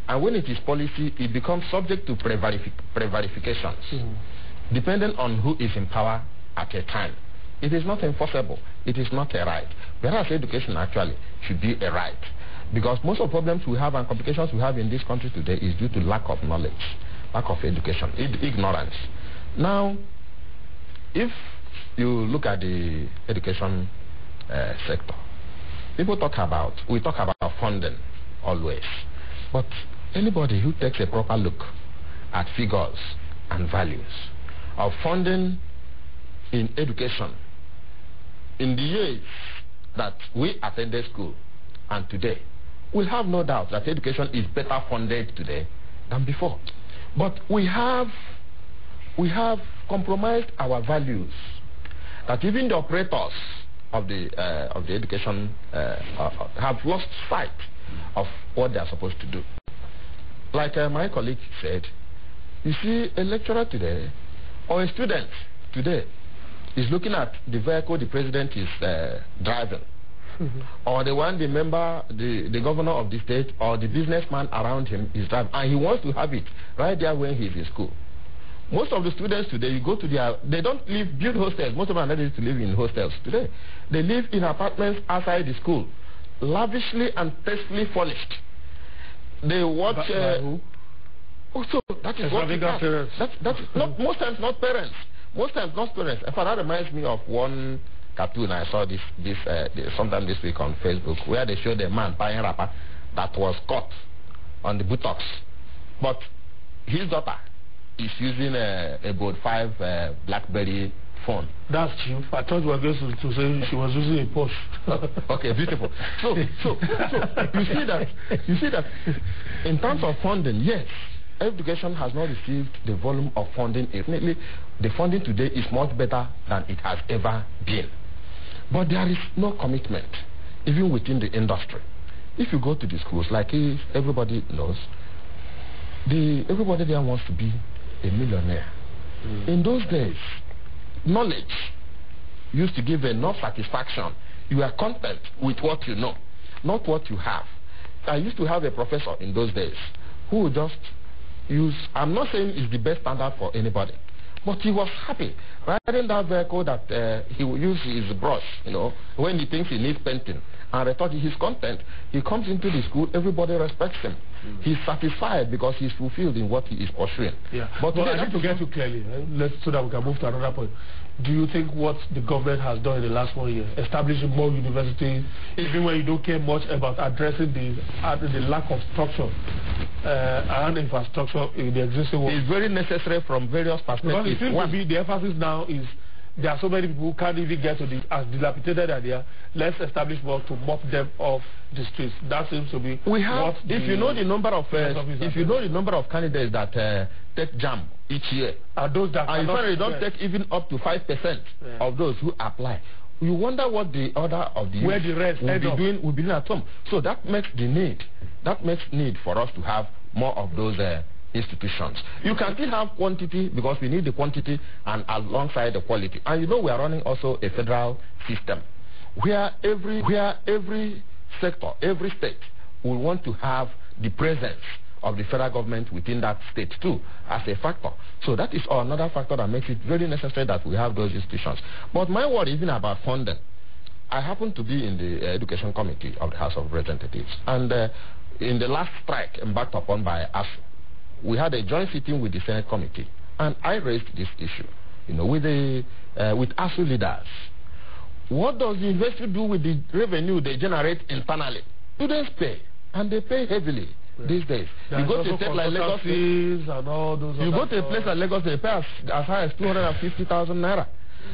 And when it is policy, it becomes subject to pre-verifications, depending on who is in power at a time. It is not enforceable. It is not a right. Whereas education actually should be a right. Because most of the problems we have and complications we have in this country today is due to lack of knowledge, lack of education, ignorance. Now, if you look at the education sector, we talk about funding always. But anybody who takes a proper look at figures and values of funding in education in the years that we attended school and today, we'll have no doubt that education is better funded today than before. But we have compromised our values, that even the operators of the education have lost sight of what they are supposed to do. Like my colleague said, you see, a lecturer today or a student today is looking at the vehicle the president is driving, or the one the governor of the state or the businessman around him is driving, and he wants to have it right there when he's in school. Most of the students today, you go to they don't build hostels. Most of them are not able to live in hostels today. They live in apartments outside the school, lavishly and tastefully furnished. They watch. Also, that is what that's not most times not parents. Most times not parents. In fact, that reminds me of one cartoon I saw sometime this week on Facebook, where they showed a man buying wrapper that was caught on the buttocks, but his daughter is using a Bold 5 BlackBerry phone. That's cheap. I thought you were going to say she was using a Porsche. Okay, beautiful. So you see that in terms of funding, yes, education has not received the volume of funding. Definitely, the funding today is much better than it has ever been. But there is no commitment, even within the industry. If you go to the schools, like everybody knows, everybody there wants to be a millionaire. In those days, knowledge used to give enough satisfaction. You are content with what you know, not what you have. I used to have a professor in those days who would just use, I'm not saying it's the best standard for anybody, but he was happy riding that vehicle that he will use his brush, when he thinks he needs painting. And I thought he's content. He comes into the school, everybody respects him. He's satisfied because he's fulfilled in what he is pursuing. Yeah. But I need to get you clearly, so that we can move to another point. Do you think what the government has done in the last 1 year, establishing more universities, even when you don't care much about addressing the lack of structure and infrastructure in the existing world, is very necessary from various perspectives? Because it seems to be the emphasis now is there are so many people who can't even get to as dilapidated idea. Let's establish more to mop them off the streets. That seems to be what if you know the number of candidates that take JAMB each year, are those that and in fact you don't take even up to 5% of those who apply. You wonder what the order of the where the rest will be doing at home. So that makes need for us to have more of those institutions. You can still have quantity because we need the quantity and alongside the quality. And we are running also a federal system where every sector, every state will want to have the presence of the federal government within that state too as a factor. So that is another factor that makes it very necessary that we have those institutions. But my worry even about funding, I happen to be in the Education Committee of the House of Representatives, and in the last strike embarked upon by ASU, we had a joint sitting with the Senate Committee, and I raised this issue, with ASU leaders. What does the university do with the revenue they generate internally? Students pay, and they pay heavily these days. You go to a state like Lagos, and all those you go to a place like Lagos, they pay as high as 250,000 naira.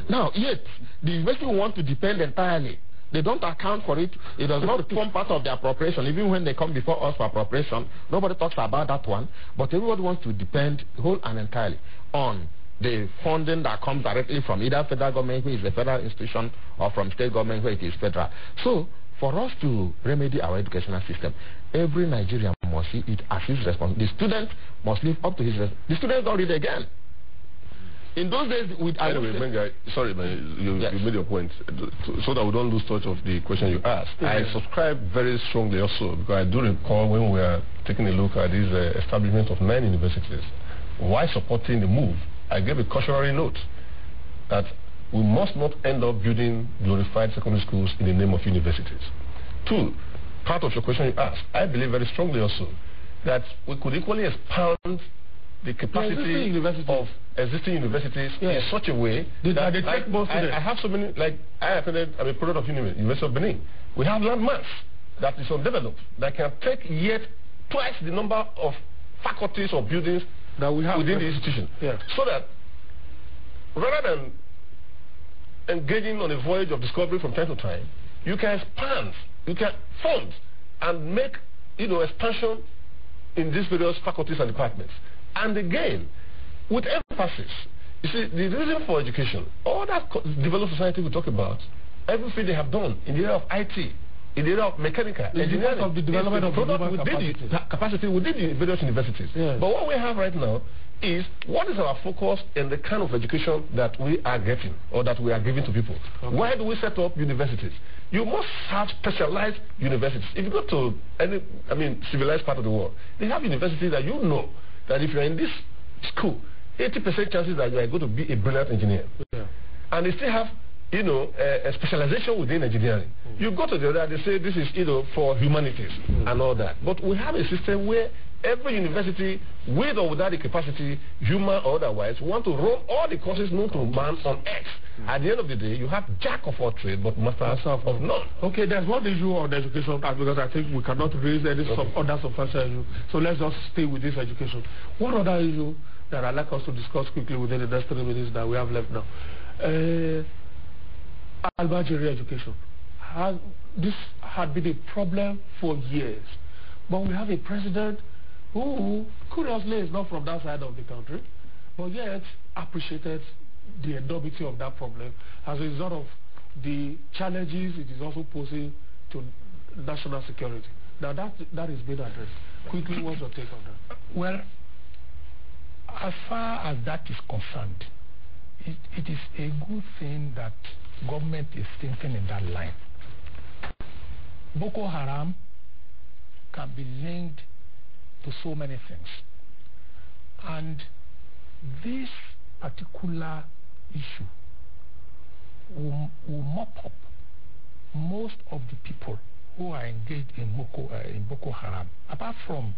Now, yet, the university want to depend entirely. They don't account for it. It does not form part of the appropriation. Even when they come before us for appropriation, nobody talks about that one. But everybody wants to depend whole and entirely on the funding that comes directly from either federal government, which is a federal institution, or from state government, where it is federal. So, for us to remedy our educational system, every Nigerian must see it as his responsibility. The student must live up to his responsibility. The students don't read again. In those days, anyway, Benga, sorry, man, you made your point. So that we don't lose touch of the question you asked. I subscribe very strongly also, because I do recall when we were taking a look at this establishment of 9 universities, while supporting the move, I gave a cautionary note that we must not end up building glorified secondary schools in the name of universities. 2, part of your question you asked, I believe very strongly also that we could equally expand the capacity of existing universities in such a way that I have so many, I'm a product of University of Benin. We have landmass that is undeveloped, that can take yet twice the number of faculties or buildings that we have within the institution. So that rather than engaging on a voyage of discovery from time to time, you can expand, you can fund and make expansion in these various faculties and departments. And again, with emphasis, you see, the reason for education, all that developed society we talk about, everything they have done in the area of IT, in the area of mechanical engineering, of the development of capacity within the various universities. But what we have right now is, what is our focus in the kind of education that we are getting or that we are giving to people? Why do we set up universities? You must have specialized universities. If you go to any, civilized part of the world, they have universities that that if you're in this school, 80% chances that you are going to be a brilliant engineer. And they still have, a specialization within engineering. You go to the other, they say this is, for humanities and all that. But we have a system where every university, with or without the capacity, human or otherwise, want to run all the courses known to man on X. At the end of the day, you have jack of all trade, but master of none. Okay, there's one issue on education, because I think we cannot raise any other substantial issue. So let's just stay with this education. One other issue that I'd like us to discuss quickly within the next 3 minutes that we have left now. Almajiri education. This had been a problem for years. But we have a president who, curiously, is not from that side of the country, but yet appreciated the enormity of that problem as a result of the challenges it is also posing to national security. Now that is being addressed. Quickly, what's your take on that? Well, as far as that is concerned, it is a good thing that government is thinking in that line. Boko Haram can be linked to so many things. And this particular issue will mop up most of the people who are engaged in Boko Haram, apart from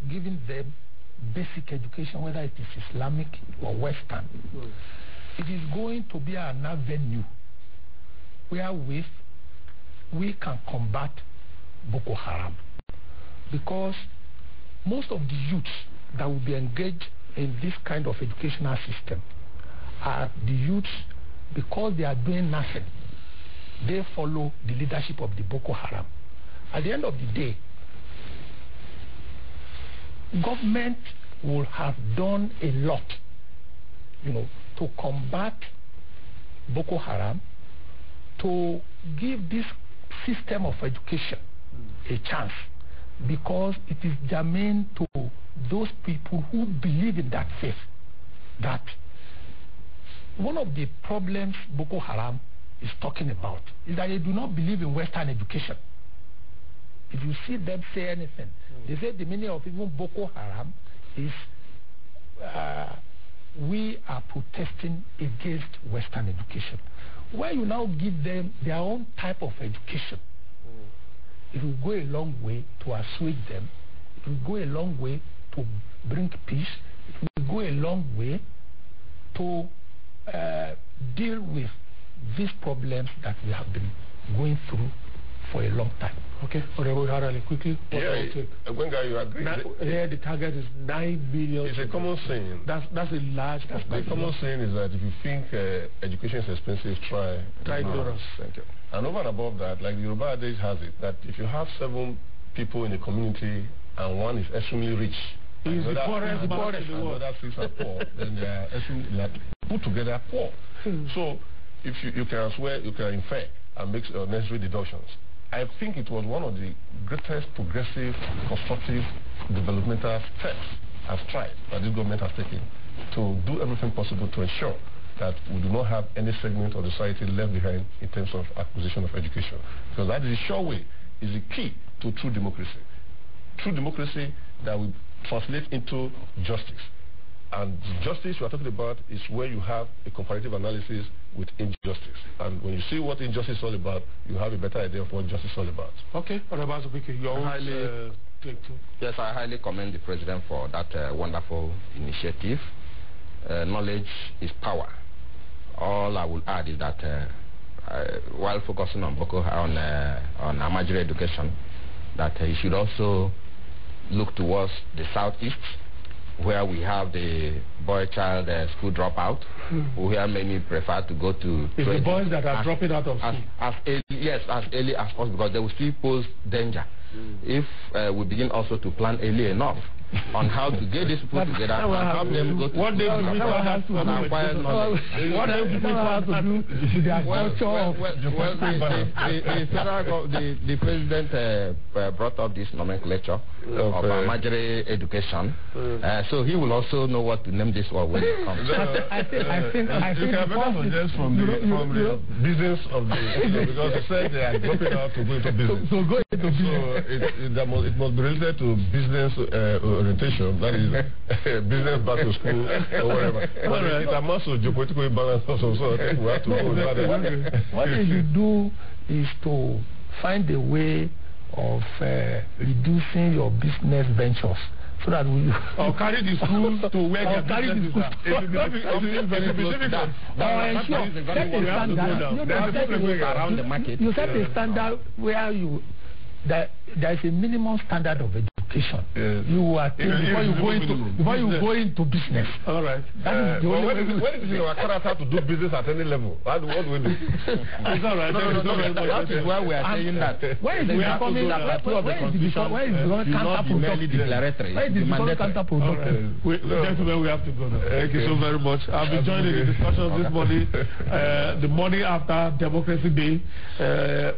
giving them basic education, whether it is Islamic or Western. It is going to be an avenue wherewith we can combat Boko Haram, because most of the youths that will be engaged in this kind of educational system are the youths, because they are doing nothing, they follow the leadership of the Boko Haram. At the end of the day, government will have done a lot, to combat Boko Haram, to give this system of education a chance, because it is germane to those people who believe in that faith. That one of the problems Boko Haram is talking about is that they do not believe in Western education. If you see them say anything, they say the meaning of even Boko Haram is we are protesting against Western education. When you now give them their own type of education, it will go a long way to assuage them. It will go a long way to bring peace. It will go a long way to deal with these problems that we have been going through for a long time. Okay, Honorable Harali, quickly. Gwenga, you agree? Here the target is 9 billion. It's a common saying. That's a large. The common saying is that if you think education is expensive, try ignorance. Thank you. And over and above that, like the Yoruba adage has it, that if you have 7 people in a community and one is extremely rich, he's the poorest man in the world. And other 6 are poor, then they are extremely, like, put together poor. So if you can swear, you can infer and make necessary deductions. I think it was one of the greatest progressive, constructive, developmental steps as tried that this government has taken to do everything possible to ensure that we do not have any segment of the society left behind in terms of acquisition of education. Because that is the sure way, is the key to true democracy. True democracy that will translate into justice. And the justice we are talking about is where you have a comparative analysis with injustice. And when you see what injustice is all about, you have a better idea of what justice is all about. Okay, Yes, I highly commend the President for that wonderful initiative. Knowledge is power. All I will add is that while focusing on Nigerian education, that he should also look towards the southeast, where we have the boy child school dropout, where many prefer to go to... It's the boys that are dropping out of school. As early as possible, because they will still pose danger. If we begin also to plan early enough on how to get these people together and have them go to what they do and acquire knowledge. What they do have to do with their culture. The President brought up this nomenclature of Nigerian education, so he will also know what to name this one when it comes. I think you can better suggest from the business of the because they said they are dropping out to go into business. So go into business. It must be related to business orientation, that is business back to school or whatever. But it amounts to geopolitical imbalance also, so I think we have to go with that. What they should do is to find a way of reducing your business ventures. So that we or carry the schools to where they carry the schools. Around the market. You set a standard where there is a minimum standard of education. You are before you go into business. All right. That is the only way. When is your character to do business at any level? What do we do? It's all right. That is why we are saying that. Where is it becoming declaratory? Where is it becoming counterproductive? Gentlemen, we have to go now. Thank you so very much. I've been joining the discussion this morning. The morning after Democracy Day,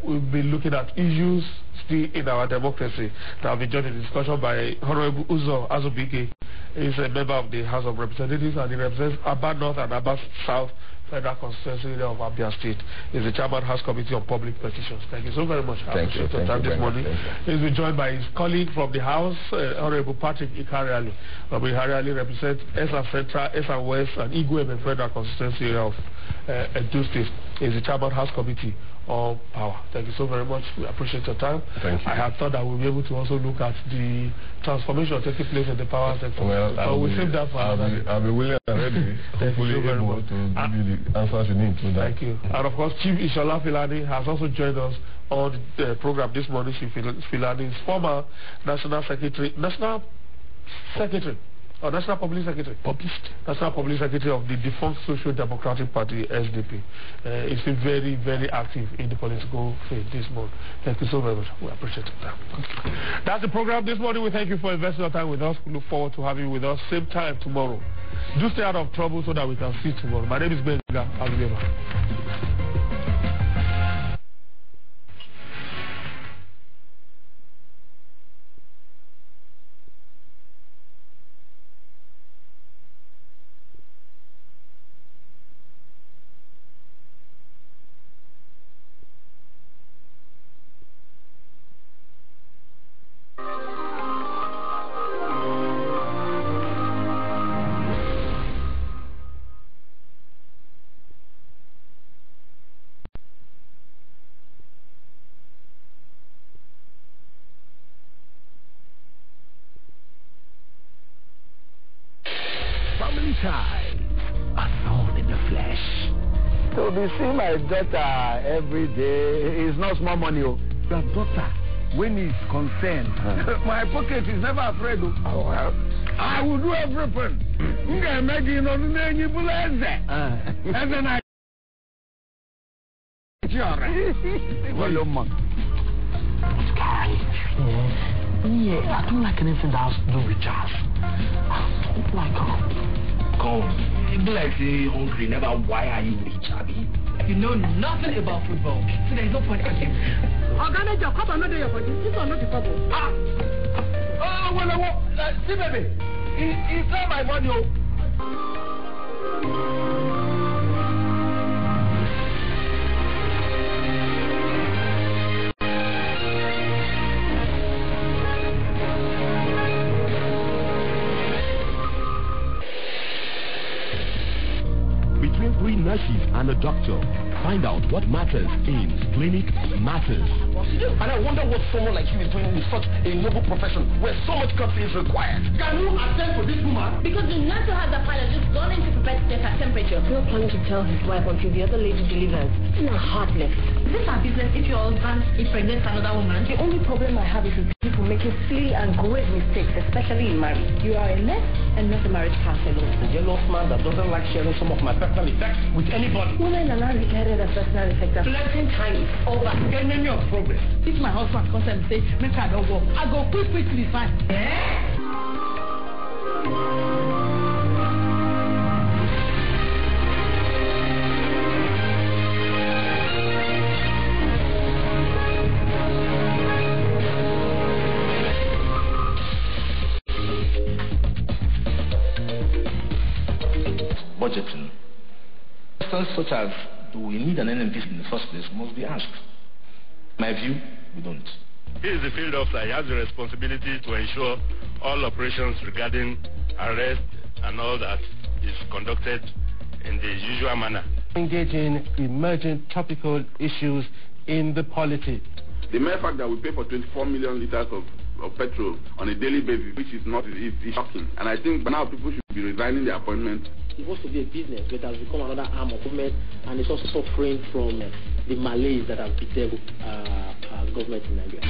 we'll be looking at issues still in our democracy. Now, I've been joined in the discussion by Honorable Uzo Azubike. He's a member of the House of Representatives and he represents Aba North and Aba South Federal Constituency area of Abia State. He's the Chairman House Committee on Public Petitions. Thank you so very much. I appreciate your time this morning. He's been joined by his colleague from the House, Honorable Patrick Ikariali. Honorable Ikariali represents Esa Central, Esa West, and Igweme Federal Constituency area of Edo State. He's the Chairman House Committee on Power. Thank you so very much. We appreciate your time. Thank you. I had thought that we'll be able to also look at the transformation taking place in the power sector. Well, we'll save that for another. I'll be willing and ready, hopefully able to give you the answers you need to that. Thank you. And of course, Chief Ishola Filani has also joined us on the program this morning. Chief Filani is former National Public Secretary of the defunct Social Democratic Party, SDP. He's been very, very active in the political field this morning. Thank you so very much. We appreciate it. That's the program this morning. We thank you for investing your time with us. We look forward to having you with us same time tomorrow. Do stay out of trouble so that we can see tomorrow. My name is Benga Alubeba. child, a thorn in the flesh. To be seeing my daughter every day is not small money. Your daughter, when he's concerned, my pocket is never afraid. Oh, well, I will do everything. And then I... Yeah, I don't like anything that has to do with jazz. Like, come. You be like, say, hungry, never, why are you rich, Abby? You know nothing about football, so there's no point asking. Organize your cup and not your body. This one not the trouble. Oh, well, see, baby, it's not my money, Between three nurses and a doctor, find out what matters in Clinic Matters. And I wonder what someone like you is doing with such a noble profession where so much courtesy is required. Can you attend for this woman? Because the nurse who has the pilot just gone in to prepare to check her temperature. He's not planning to tell his wife until the other lady delivers. It's not heartless. Is this our business if your husband impregnates another woman? The only problem I have is with people making silly and grave mistakes, especially in marriage. You are a nurse and not a marriage counselor. A jealous man that doesn't like sharing some of my personal effects with anybody. Women are not regarded as personal effects. Flirting time is over. Get many of progress. If my husband comes and say, make I don't work, I go quickly fine. Budgeting. Questions such as, do we need an NMPC in the first place, must be asked. My view, we don't. He is the field officer. He has the responsibility to ensure all operations regarding arrest and all that is conducted in the usual manner. Engage in emerging topical issues in the polity. The mere fact that we pay for 24 million liters of petrol on a daily basis, which is shocking. And I think by now people should be resigning their appointment. It was to be a business, but it has become another arm of government, and it's also suffering from the malaise that have bedeviled government in Nigeria.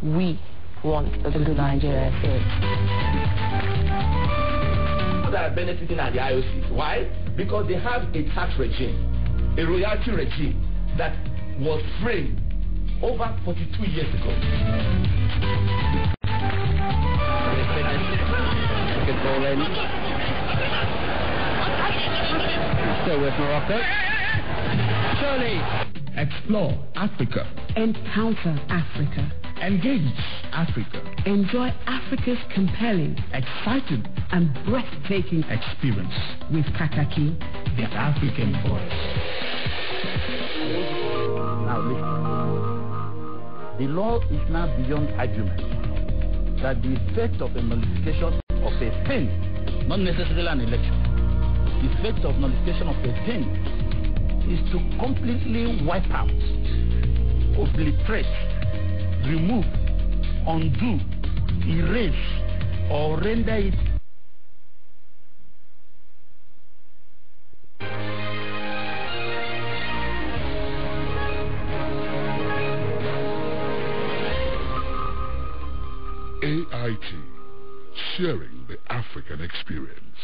We want the good Nigeria first. That are benefiting at the IOCs. Why? Because they have a tax regime, a royalty regime that was framed over 42 years ago. Good ball in. Still with Morocco. Surely. Explore Africa. Encounter Africa. Engage Africa. Enjoy Africa's compelling, exciting, and breathtaking experience with Kakaki, the African voice. Now listen. The law is now beyond argument that the effect of a nullification of a thing, not necessarily an election, the effect of nullification of a thing is to completely wipe out, obliterate, remove, undo, erase, or render it AIT, sharing the African experience.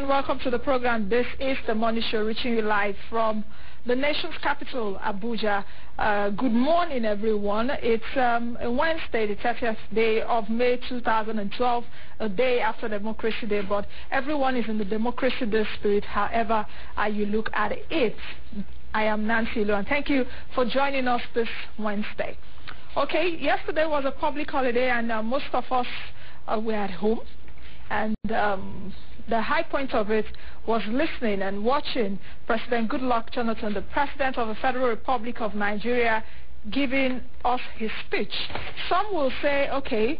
welcome to the program. This is the Money Show, reaching you live from the nation's capital, Abuja. Good morning, everyone. It's a Wednesday, the 30th day of May 2012, a day after Democracy Day, but everyone is in the Democracy Day spirit, however you look at it. I am Nancy Lu, and thank you for joining us this Wednesday. Okay, yesterday was a public holiday, and most of us were at home, and the high point of it was listening and watching President Goodluck Jonathan, the President of the Federal Republic of Nigeria, giving us his speech. Some will say, okay,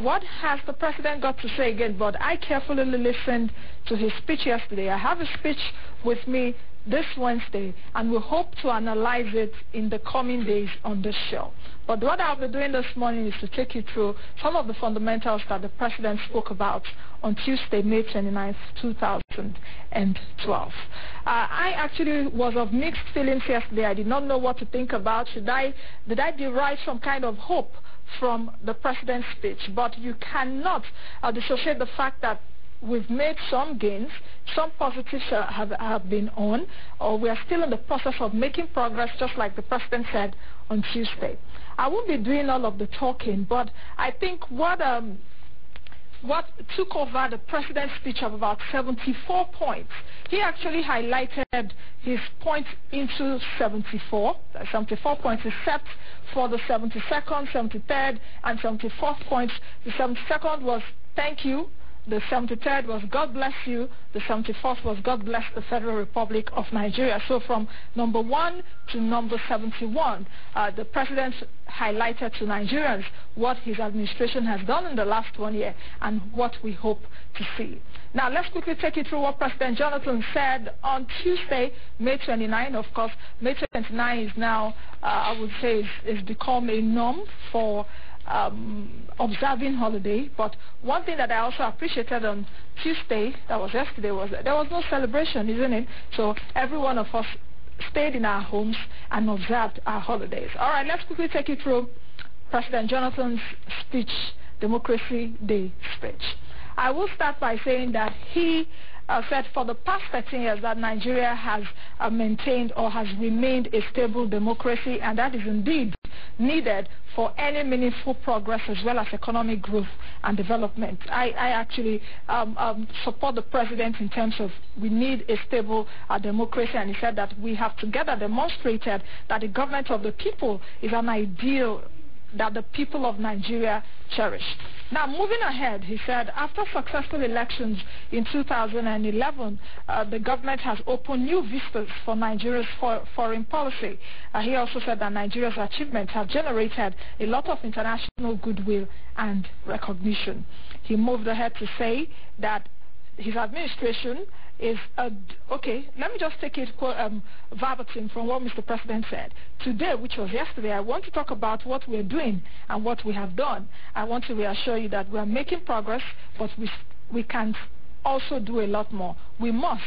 what has the President got to say again? But I carefully listened to his speech yesterday. I have a speech with me this Wednesday, and we hope to analyze it in the coming days on this show. But what I'll be doing this morning is to take you through some of the fundamentals that the President spoke about on Tuesday, May 29th, 2012. I actually was of mixed feelings yesterday. I did not know what to think about. Did I derive some kind of hope from the President's speech? But you cannot dissociate the fact that we've made some gains, some positives have been on, or we are still in the process of making progress, just like the President said on Tuesday. I won't be doing all of the talking, but I think what took over the President's speech of about 74 points, he actually highlighted his points into 74. 74 points except for the 72nd, 73rd, and 74th points. The 72nd was thank you. The 73rd was God bless you. The 74th was God bless the Federal Republic of Nigeria. So from number 1 to number 71, the President highlighted to Nigerians what his administration has done in the last 1 year and what we hope to see. Now let's quickly take you through what President Jonathan said on Tuesday, May 29. Of course, May 29 is now, I would say, is become a norm for observing holiday. But one thing that I also appreciated on Tuesday, that was yesterday, was that there was no celebration, isn't it? So every one of us stayed in our homes and observed our holidays. All right, let's quickly take you through President Jonathan's speech, Democracy Day speech. I will start by saying that he said for the past 13 years that Nigeria has maintained or has remained a stable democracy, and that is indeed needed for any meaningful progress as well as economic growth and development. I actually support the President in terms of we need a stable democracy, and he said that we have together demonstrated that the government of the people is an ideal that the people of Nigeria cherish. Now, moving ahead, he said, after successful elections in 2011, the government has opened new vistas for Nigeria's foreign policy. He also said that Nigeria's achievements have generated a lot of international goodwill and recognition. He moved ahead to say that his administration is okay, let me just take it verbatim from what Mr. President said. Today, which was yesterday, I want to talk about what we're doing and what we have done. I want to reassure you that we are making progress, but we can also do a lot more. We must,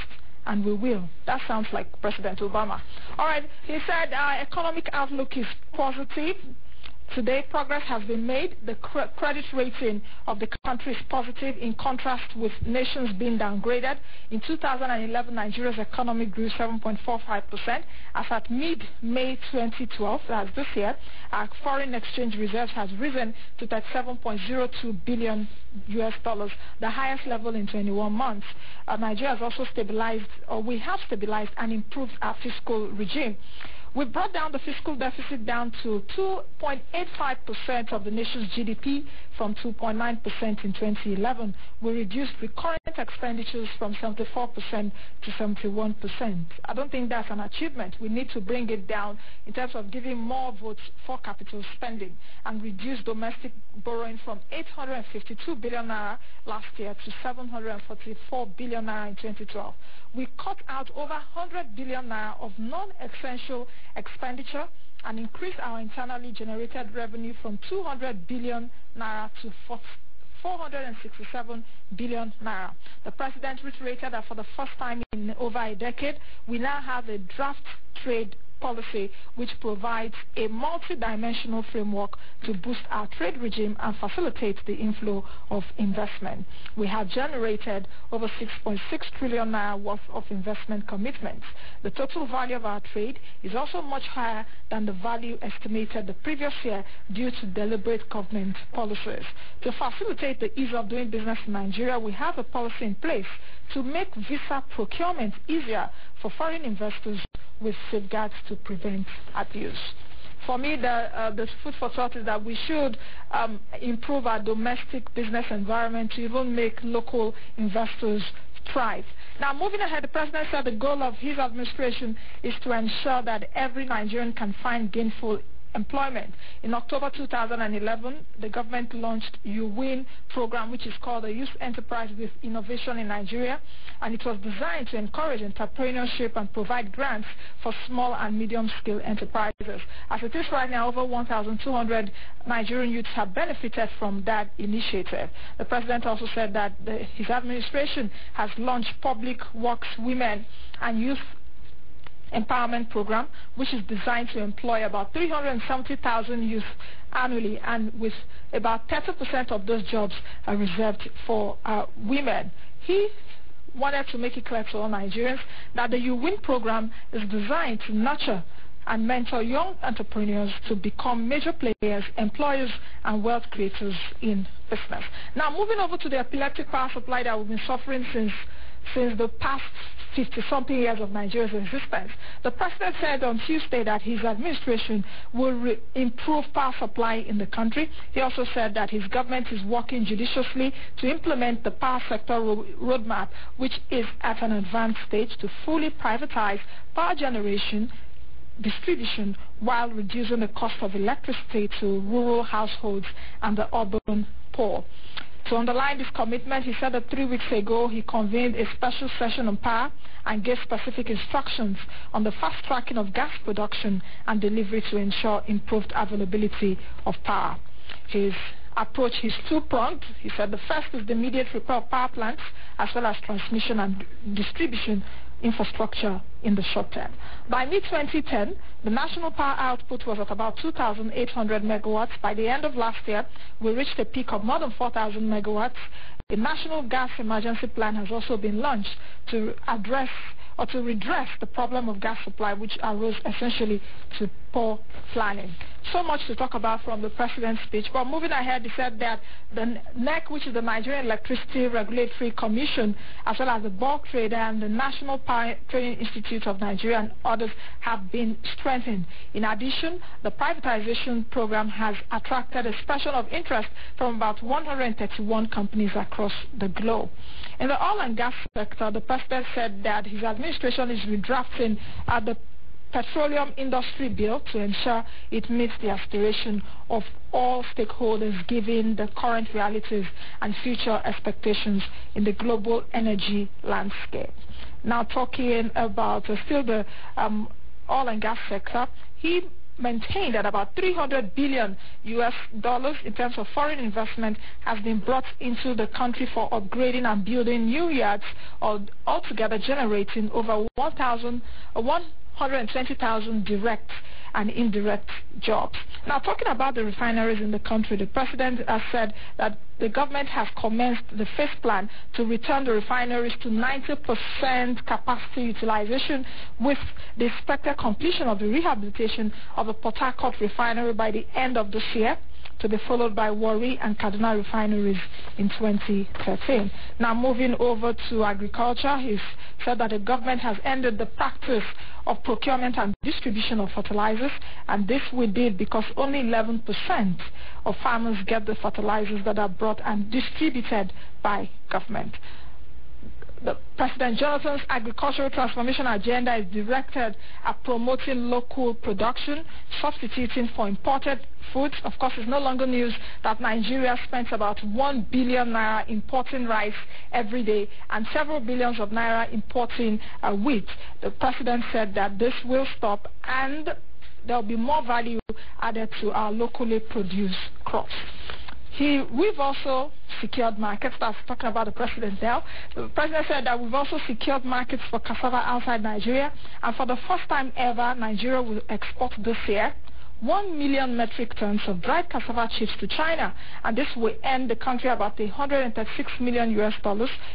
and we will. That sounds like President Obama. All right, he said our economic outlook is positive. Today, progress has been made. The credit rating of the country is positive, in contrast with nations being downgraded. In 2011, Nigeria's economy grew 7.45%. As at mid-May 2012, that's this year, our foreign exchange reserves has risen to $37.02 billion, the highest level in 21 months. Nigeria has also stabilized, or we have stabilized and improved our fiscal regime. We brought down the fiscal deficit down to 2.85% of the nation's GDP from 2.9% in 2011. We reduced recurrent expenditures from 74% to 71%. I don't think that's an achievement. We need to bring it down in terms of giving more votes for capital spending and reduce domestic borrowing from 852 billion naira last year to 744 billion naira in 2012. We cut out over 100 billion naira of non-essential expenditure and increased our internally generated revenue from 200 billion naira to 467 billion naira. The President reiterated that for the first time in over a decade, we now have a draft trade policy which provides a multi-dimensional framework to boost our trade regime and facilitate the inflow of investment. We have generated over 6.6 trillion naira worth of investment commitments. The total value of our trade is also much higher than the value estimated the previous year due to deliberate government policies. To facilitate the ease of doing business in Nigeria, we have a policy in place to make visa procurement easier for foreign investors with safeguards to prevent abuse. For me, the food for thought is that we should improve our domestic business environment to even make local investors thrive. Now, moving ahead, the president said the goal of his administration is to ensure that every Nigerian can find gainful employment. In October 2011, the government launched UWIN program, which is called the Youth Enterprise with Innovation in Nigeria, and it was designed to encourage entrepreneurship and provide grants for small and medium-scale enterprises. As it is right now, over 1,200 Nigerian youths have benefited from that initiative. The president also said that his administration has launched Public Works Women and Youth Empowerment Program, which is designed to employ about 370,000 youth annually, and with about 30% of those jobs are reserved for women. He wanted to make it clear to all Nigerians that the UWIN program is designed to nurture and mentor young entrepreneurs to become major players, employers, and wealth creators in business. Now, moving over to the epileptic power supply that we've been suffering since the past 50-something years of Nigeria's existence. The president said on Tuesday that his administration will improve power supply in the country. He also said that his government is working judiciously to implement the power sector roadmap, which is at an advanced stage to fully privatize power generation, distribution, while reducing the cost of electricity to rural households and the urban poor. To underline this commitment, he said that 3 weeks ago he convened a special session on power and gave specific instructions on the fast-tracking of gas production and delivery to ensure improved availability of power. His approach is two-pronged. He said the first is the immediate repair of power plants as well as transmission and distribution infrastructure in the short term. By mid-2010, the national power output was at about 2,800 megawatts. By the end of last year, we reached a peak of more than 4,000 megawatts. A national gas emergency plan has also been launched to address or to redress the problem of gas supply, which arose essentially to poor planning. So much to talk about from the president's speech. But moving ahead, he said that the NEC, which is the Nigerian Electricity Regulatory Commission, as well as the bulk trader and the National Power Trading Institute of Nigeria and others, have been strengthened. In addition, the privatization program has attracted a special of interest from about 131 companies across the globe. In the oil and gas sector, the president said that his administration is redrafting the petroleum industry bill to ensure it meets the aspiration of all stakeholders given the current realities and future expectations in the global energy landscape. Now, talking about still the oil and gas sector, he maintained that about $300 billion in terms of foreign investment has been brought into the country for upgrading and building new yards, altogether generating over 120,000 direct and indirect jobs. Now, talking about the refineries in the country, the president has said that the government has commenced the phase plan to return the refineries to 90% capacity utilization, with the expected completion of the rehabilitation of the Port Harcourt refinery by the end of this year, to be followed by Warri and Kaduna refineries in 2013. Now, moving over to agriculture, he said that the government has ended the practice of procurement and distribution of fertilizers, and this we did because only 11% of farmers get the fertilizers that are brought and distributed by government. The President Jonathan's agricultural transformation agenda is directed at promoting local production, substituting for imported foods. Of course, it's no longer news that Nigeria spends about 1 billion naira importing rice every day and several billions of naira importing wheat. The president said that this will stop and there will be more value added to our locally produced crops. We've also secured markets. That's talking about the president now. The president said that we've also secured markets for cassava outside Nigeria, and for the first time ever, Nigeria will export this year 1 million metric tons of dried cassava chips to China, and this will earn the country about $136 million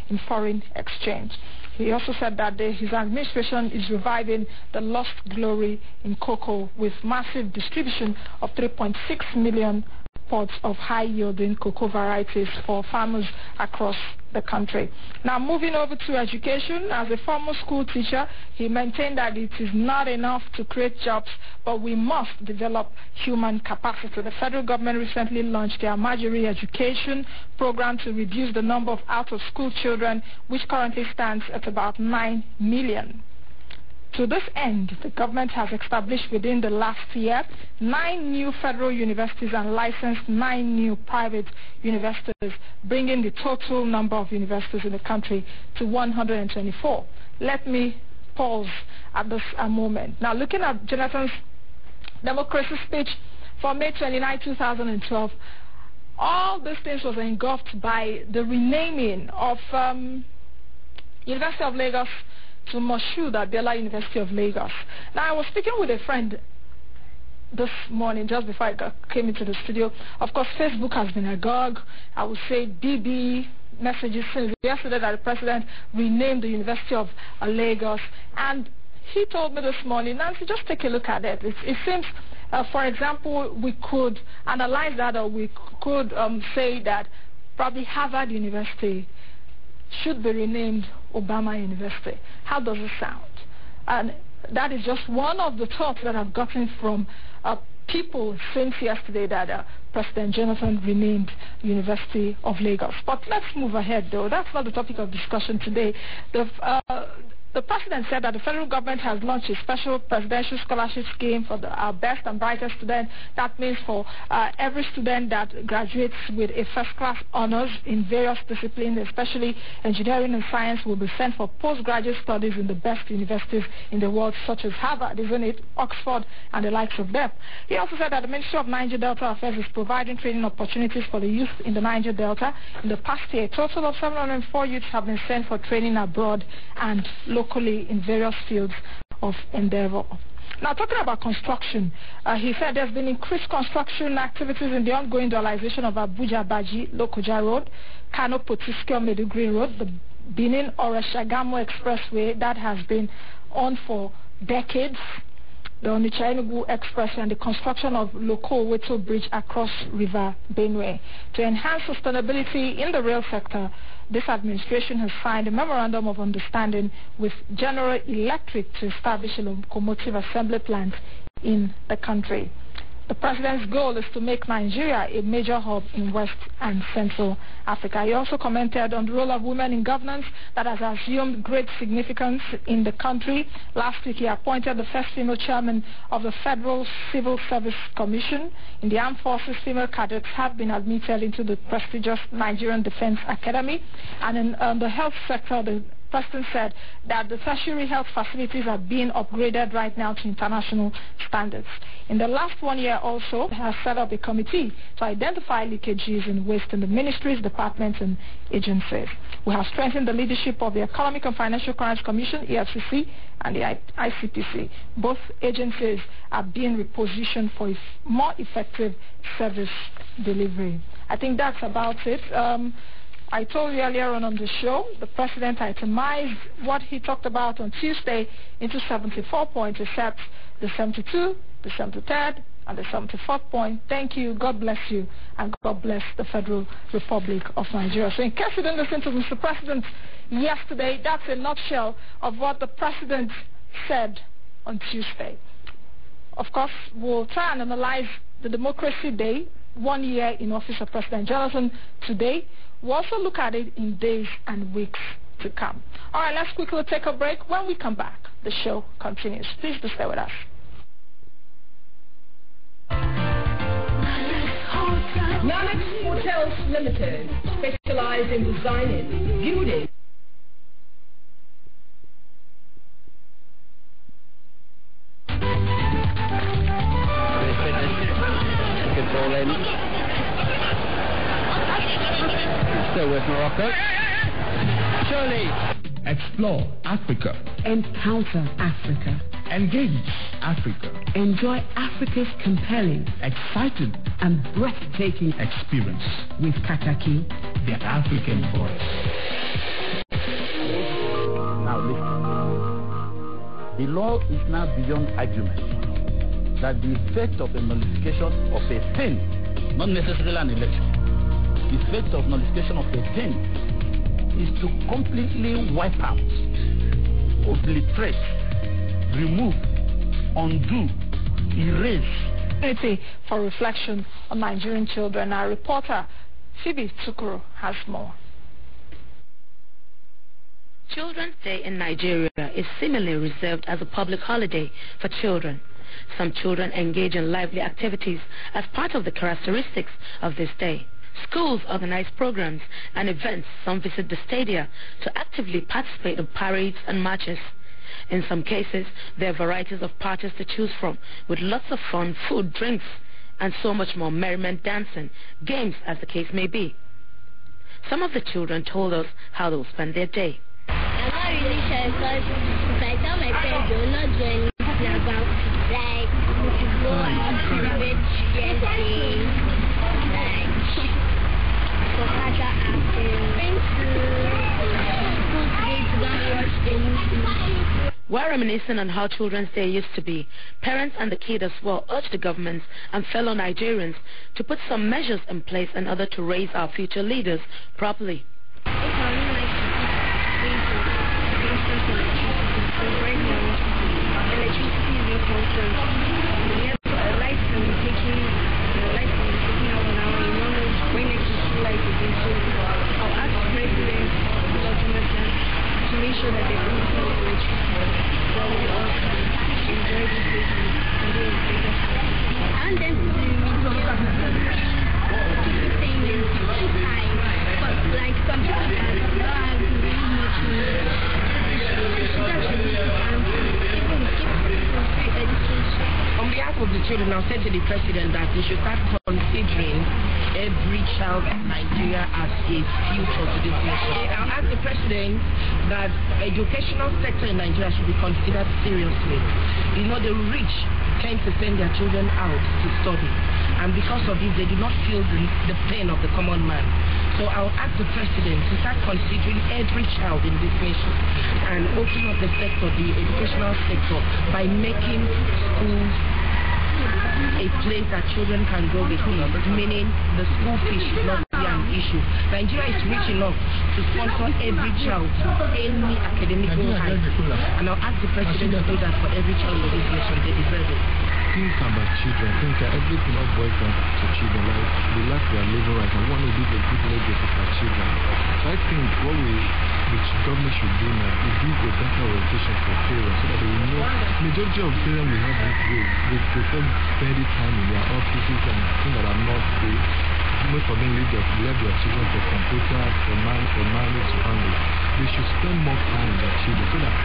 in foreign exchange. He also said that his administration is reviving the lost glory in cocoa with massive distribution of 3.6 million pods of high-yielding cocoa varieties for farmers across the country. Now, moving over to education, as a former school teacher, he maintained that it is not enough to create jobs, but we must develop human capacity. The federal government recently launched the Amajiri Education Program to reduce the number of out-of-school children, which currently stands at about 9 million. To this end, the government has established within the last year 9 new federal universities and licensed 9 new private universities, bringing the total number of universities in the country to 124. Let me pause at this a moment. Now, looking at Jonathan's democracy speech for May 29, 2012, all these things was engulfed by the renaming of University of Lagos to Moshood Abiola University of Lagos. Now, I was speaking with a friend this morning, just before I came into the studio. Of course, Facebook has been agog. I would say BB messages since yesterday that the president renamed the University of Lagos. And he told me this morning, Nancy, just take a look at it. It seems, for example, we could analyze that, or we could say that probably Harvard University should be renamed Obama University. How does it sound? And that is just one of the thoughts that I've gotten from people since yesterday that President Jonathan renamed University of Lagos. But let's move ahead, though. That's not the topic of discussion today. The president said that the federal government has launched a special presidential scholarship scheme for our best and brightest students. That means for every student that graduates with a first-class honors in various disciplines, especially engineering and science, will be sent for postgraduate studies in the best universities in the world, such as Harvard, isn't it, Oxford, and the likes of them. He also said that the Ministry of Niger Delta Affairs is providing training opportunities for the youth in the Niger Delta. In the past year, a total of 704 youths have been sent for training abroad and locally in various fields of endeavor. Now, talking about construction, he said there's been increased construction activities in the ongoing dualization of Abuja-Baji Lokoja Road, Kano-Potiskum-Meduguri Road, the Benin-Oreshagamo Expressway that has been on for decades, the Onitsha-Enugu Express, and the construction of Loko-Weto Bridge across River Benue. To enhance sustainability in the rail sector, this administration has signed a memorandum of understanding with General Electric to establish a locomotive assembly plant in the country. The president's goal is to make Nigeria a major hub in West and Central Africa. He also commented on the role of women in governance that has assumed great significance in the country. Last week, he appointed the first female chairman of the Federal Civil Service Commission. In the armed forces, female cadets have been admitted into the prestigious Nigerian Defense Academy. And in the health sector, the President said that the tertiary health facilities are being upgraded right now to international standards. In the last 1 year also, has set up a committee to identify leakages and waste in the ministries, departments, and agencies. We have strengthened the leadership of the Economic and Financial Crimes Commission, EFCC, and the ICPC. Both agencies are being repositioned for more effective service delivery. I think that's about it. I told you earlier on the show, the president itemized what he talked about on Tuesday into 74 points, except the 72, the 73rd, and the 74th point. Thank you, God bless you, and God bless the Federal Republic of Nigeria. So in case you didn't listen to Mr. President yesterday, that's a nutshell of what the president said on Tuesday. Of course, we'll try and analyze the Democracy Day, 1 year in office of President Jonathan today. We'll also look at it in days and weeks to come. All right, let's quickly take a break. When we come back, the show continues. Please do stay with us. Nanex Hotels Limited, specialized in designing, building, Good ball in. Still with Morocco. Surely. Explore Africa. Encounter Africa. Engage Africa. Enjoy Africa's compelling, exciting, and breathtaking experience with Kakaki, the African voice. Now listen. The law is now beyond argument that the effect of a nullification of a thing, not necessarily an election, the effect of nullification of a thing is to completely wipe out, obliterate, remove, undo, erase. For reflection on Nigerian children, our reporter Phoebe Tukuru has more. Children's Day in Nigeria is seemingly reserved as a public holiday for children. Some children engage in lively activities as part of the characteristics of this day. Schools organize programs and events. Some visit the stadia to actively participate in parades and marches. In some cases, there are varieties of parties to choose from, with lots of fun, food, drinks, and so much more merriment, dancing, games, as the case may be. Some of the children told us how they will spend their day. I'm not really sure because if I tell my parents, they will not do anything about like go and celebrate Children's Day, like for culture acting, school today to go and watch the movie. While reminiscing on how Children's Day used to be, parents and the kid as well urged the government and fellow Nigerians to put some measures in place in order to raise our future leaders properly. Of the children, I've said to the president that they should start considering every child in Nigeria as a future to this nation. I'll ask the president that educational sector in Nigeria should be considered seriously. You know, the rich tend to send their children out to study, and because of this, they do not feel the pain of the common man. So I'll ask the president to start considering every child in this nation and open up the sector, the educational sector, by making schools a place that children can go with, meaning the school fee should not be an issue. Nigeria is rich enough to sponsor every child to any academical height, and I'll ask the president to do that for every child in this nation. They deserve it. Think about children. Think that everything all boils down to children. Like we lack their labor rights and want to leave a good legacy for children. So I think what the government should do now is give a better orientation for parents so that they will know. Majority of parents will have this way. They prefer spending time in their offices and things that are not great. Most of them leave their children for computers, for managed families. They should spend more time with their children so that.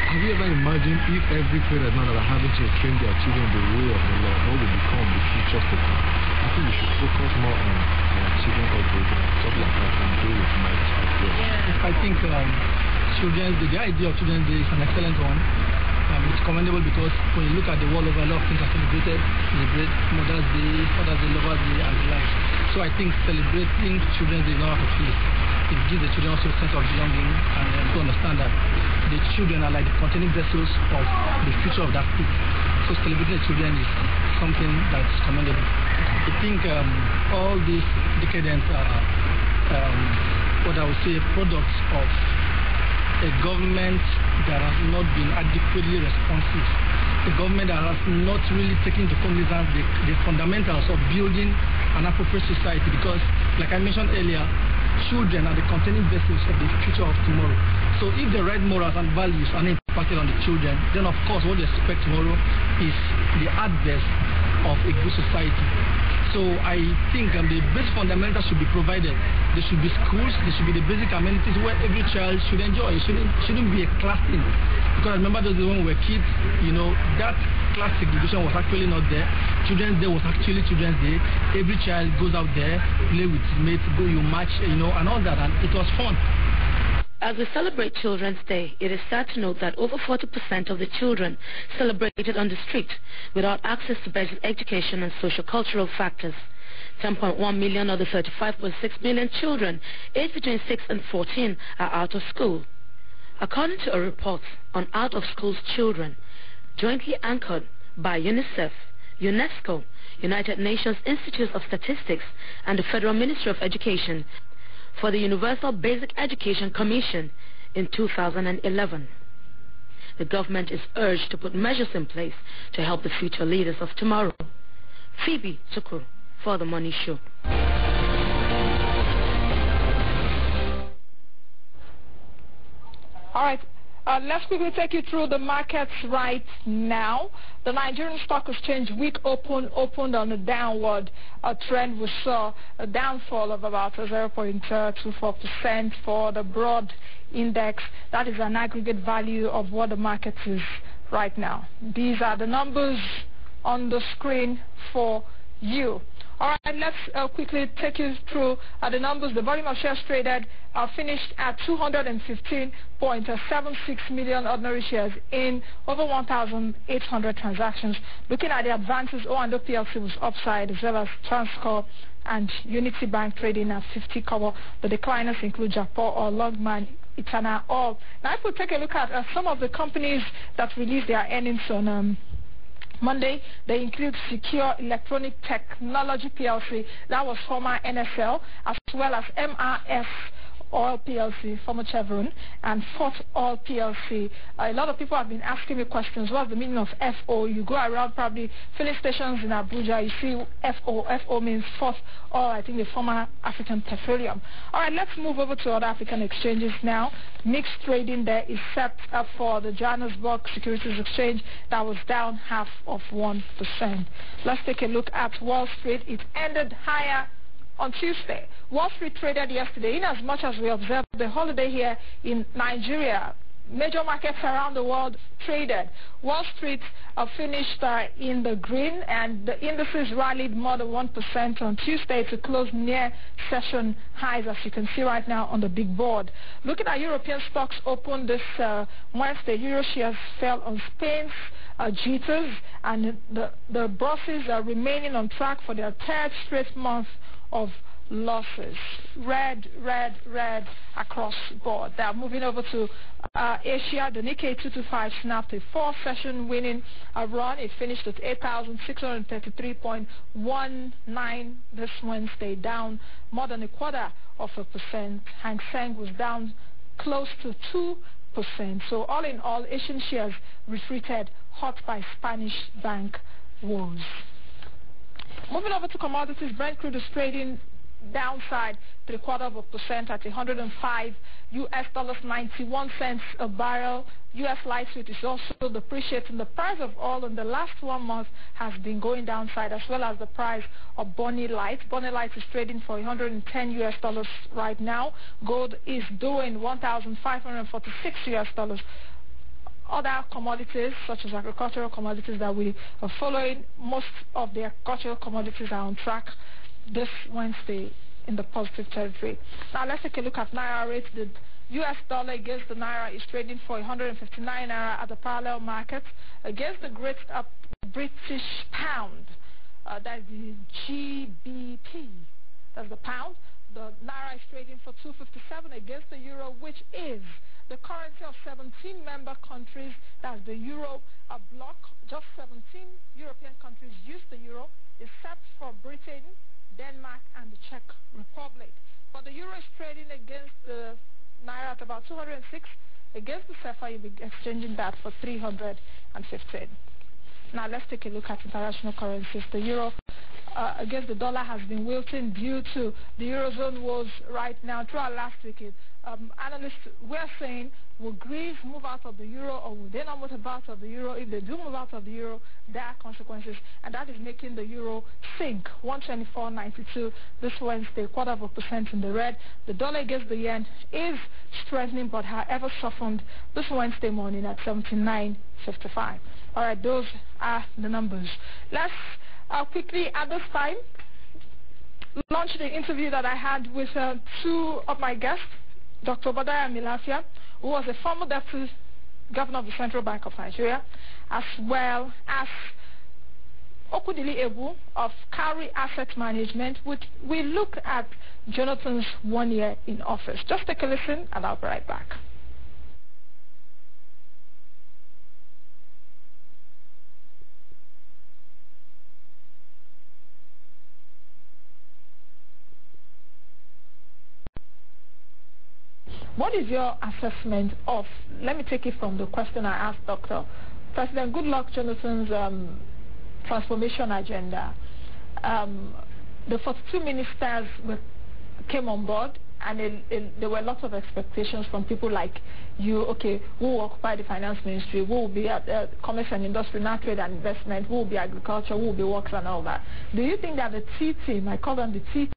Have you ever imagined if every parent now that are having to train their children the way of the Lord, what will become the future to come? I think we should focus more on our children upbringing, stuff like that, and do with my child. I think the idea of Children's Day is an excellent one. It's commendable because when you look at the world over, a lot of things are celebrated. Celebrate Mother's Day, Father's Day, Lover's Day, and the like. So I think celebrating Children's Day is not out of place. It gives the children also a sense of belonging and to understand that the children are like the containing vessels of the future of that state. So celebrating the children is something that's commendable. I think all these decadents are what I would say products of a government that has not been adequately responsive. A government that has not really taken into cognizance the fundamentals of building an appropriate society, because like I mentioned earlier, children are the containing vessels of the future of tomorrow. So if the right morals and values are not impacted on the children, then of course what they expect tomorrow is the adverse of a good society. So I think the basic fundamentals should be provided. There should be schools, there should be the basic amenities where every child should enjoy. It shouldn't be a class thing. Because I remember those when we were kids, that class segregation was actually not there. Children's Day was actually Children's Day. Every child goes out there, play with his mates, you match, and all that, and it was fun. As we celebrate Children's Day, it is sad to note that over 40% of the children celebrated on the street without access to basic education and social-cultural factors. 10.1 million of the 35.6 million children aged between 6 and 14 are out of school. According to a report on out-of-school children, jointly anchored by UNICEF, UNESCO, United Nations Institute of Statistics, and the Federal Ministry of Education, for the Universal Basic Education Commission in 2011. The government is urged to put measures in place to help the future leaders of tomorrow. Phoebe Tukur for The Money Show. All right. Let's quickly take you through the markets right now. The Nigerian Stock Exchange week opened on a downward trend. We saw a downfall of about 0.24% for the broad index. That is an aggregate value of what the market is right now. These are the numbers on the screen for you. All right, let's quickly take you through the numbers. The volume of shares traded finished at 215.76 million ordinary shares in over 1,800 transactions. Looking at the advances, O&O PLC was upside, as well as Transcorp and Unity Bank trading at 50 cover. The decliners include Japan or Longman, Itana, all. Now, if we take a look at some of the companies that released their earnings on Monday, they include Secure Electronic Technology PLC, that was former NSL, as well as MRS Oil PLC, former Chevron, and Fort Oil PLC. A lot of people have been asking me questions. What's the meaning of FO? You go around probably filling stations in Abuja, you see FO. FO means Fort Oil, I think the former African Petroleum. All right, let's move over to other African exchanges now. Mixed trading there is set up for the Johannesburg Securities Exchange, that was down 0.5%. Let's take a look at Wall Street. It ended higher on Tuesday. Wall Street traded yesterday, in as much as we observed the holiday here in Nigeria. Major markets around the world traded. Wall Street finished in the green, and the indices rallied more than 1% on Tuesday to close near session highs, as you can see right now on the big board. Looking at European stocks opened this Wednesday, Euro shares fell on Spain's jitters, and the bosses are remaining on track for their third straight month of losses. Red across board. They are moving over to Asia. The Nikkei 225 snapped a 4-session winning run. It finished at 8,633.19 this Wednesday, down more than 0.25%. Hang Seng was down close to 2%. So all in all, Asian shares retreated, hot by Spanish bank woes. Moving over to commodities, Brent crude is trading downside 0.75% at $105.91 a barrel. U.S. light sweet is also depreciating. The price of oil in the last 1 month has been going downside, as well as the price of Bonnie Light. Bonnie Light is trading for $110 right now. Gold is doing $1,546. Other commodities, such as agricultural commodities that we are following, most of the agricultural commodities are on track this Wednesday in the positive territory. Now let's take a look at Naira rates. The U.S. dollar against the Naira is trading for 159 Naira at the parallel market. Against the Great British Pound, that's the GBP, that's the pound. The Naira is trading for 257 against the Euro, which is the currency of 17 member countries. That's the Euro bloc. Just 17 European countries use the Euro, except for Britain, Denmark, and the Czech Republic. But the Euro is trading against the Naira at about 206. Against the CFA, you'll be exchanging that for 315. Now let's take a look at international currencies. The Euro against the dollar has been wilting due to the Eurozone woes right now. Throughout last week, analysts were saying, will Greece move out of the Euro, or will they not move out of the Euro? If they do move out of the Euro, there are consequences, and that is making the Euro sink 124.92 this Wednesday, 0.25% in the red. The dollar against the yen is strengthening, but however softened this Wednesday morning at 79.55. All right, those are the numbers. Let's I'll quickly, at this time, launch the interview that I had with two of my guests, Dr. Badaya Milafia, who was a former deputy governor of the Central Bank of Nigeria, as well as Okudili Ebu of Kari Asset Management, which we look at Jonathan's 1 year in office. Just take a listen and I'll be right back. What is your assessment of, let me take it from the question I asked Dr. President Goodluck Jonathan's transformation agenda. The 42 ministers came on board, and there were lots of expectations from people like you. Okay, who will occupy the finance ministry, who will be at commerce and industry, not trade and investment, who will be agriculture, who will be works and all that. Do you think that the T team, I call them the T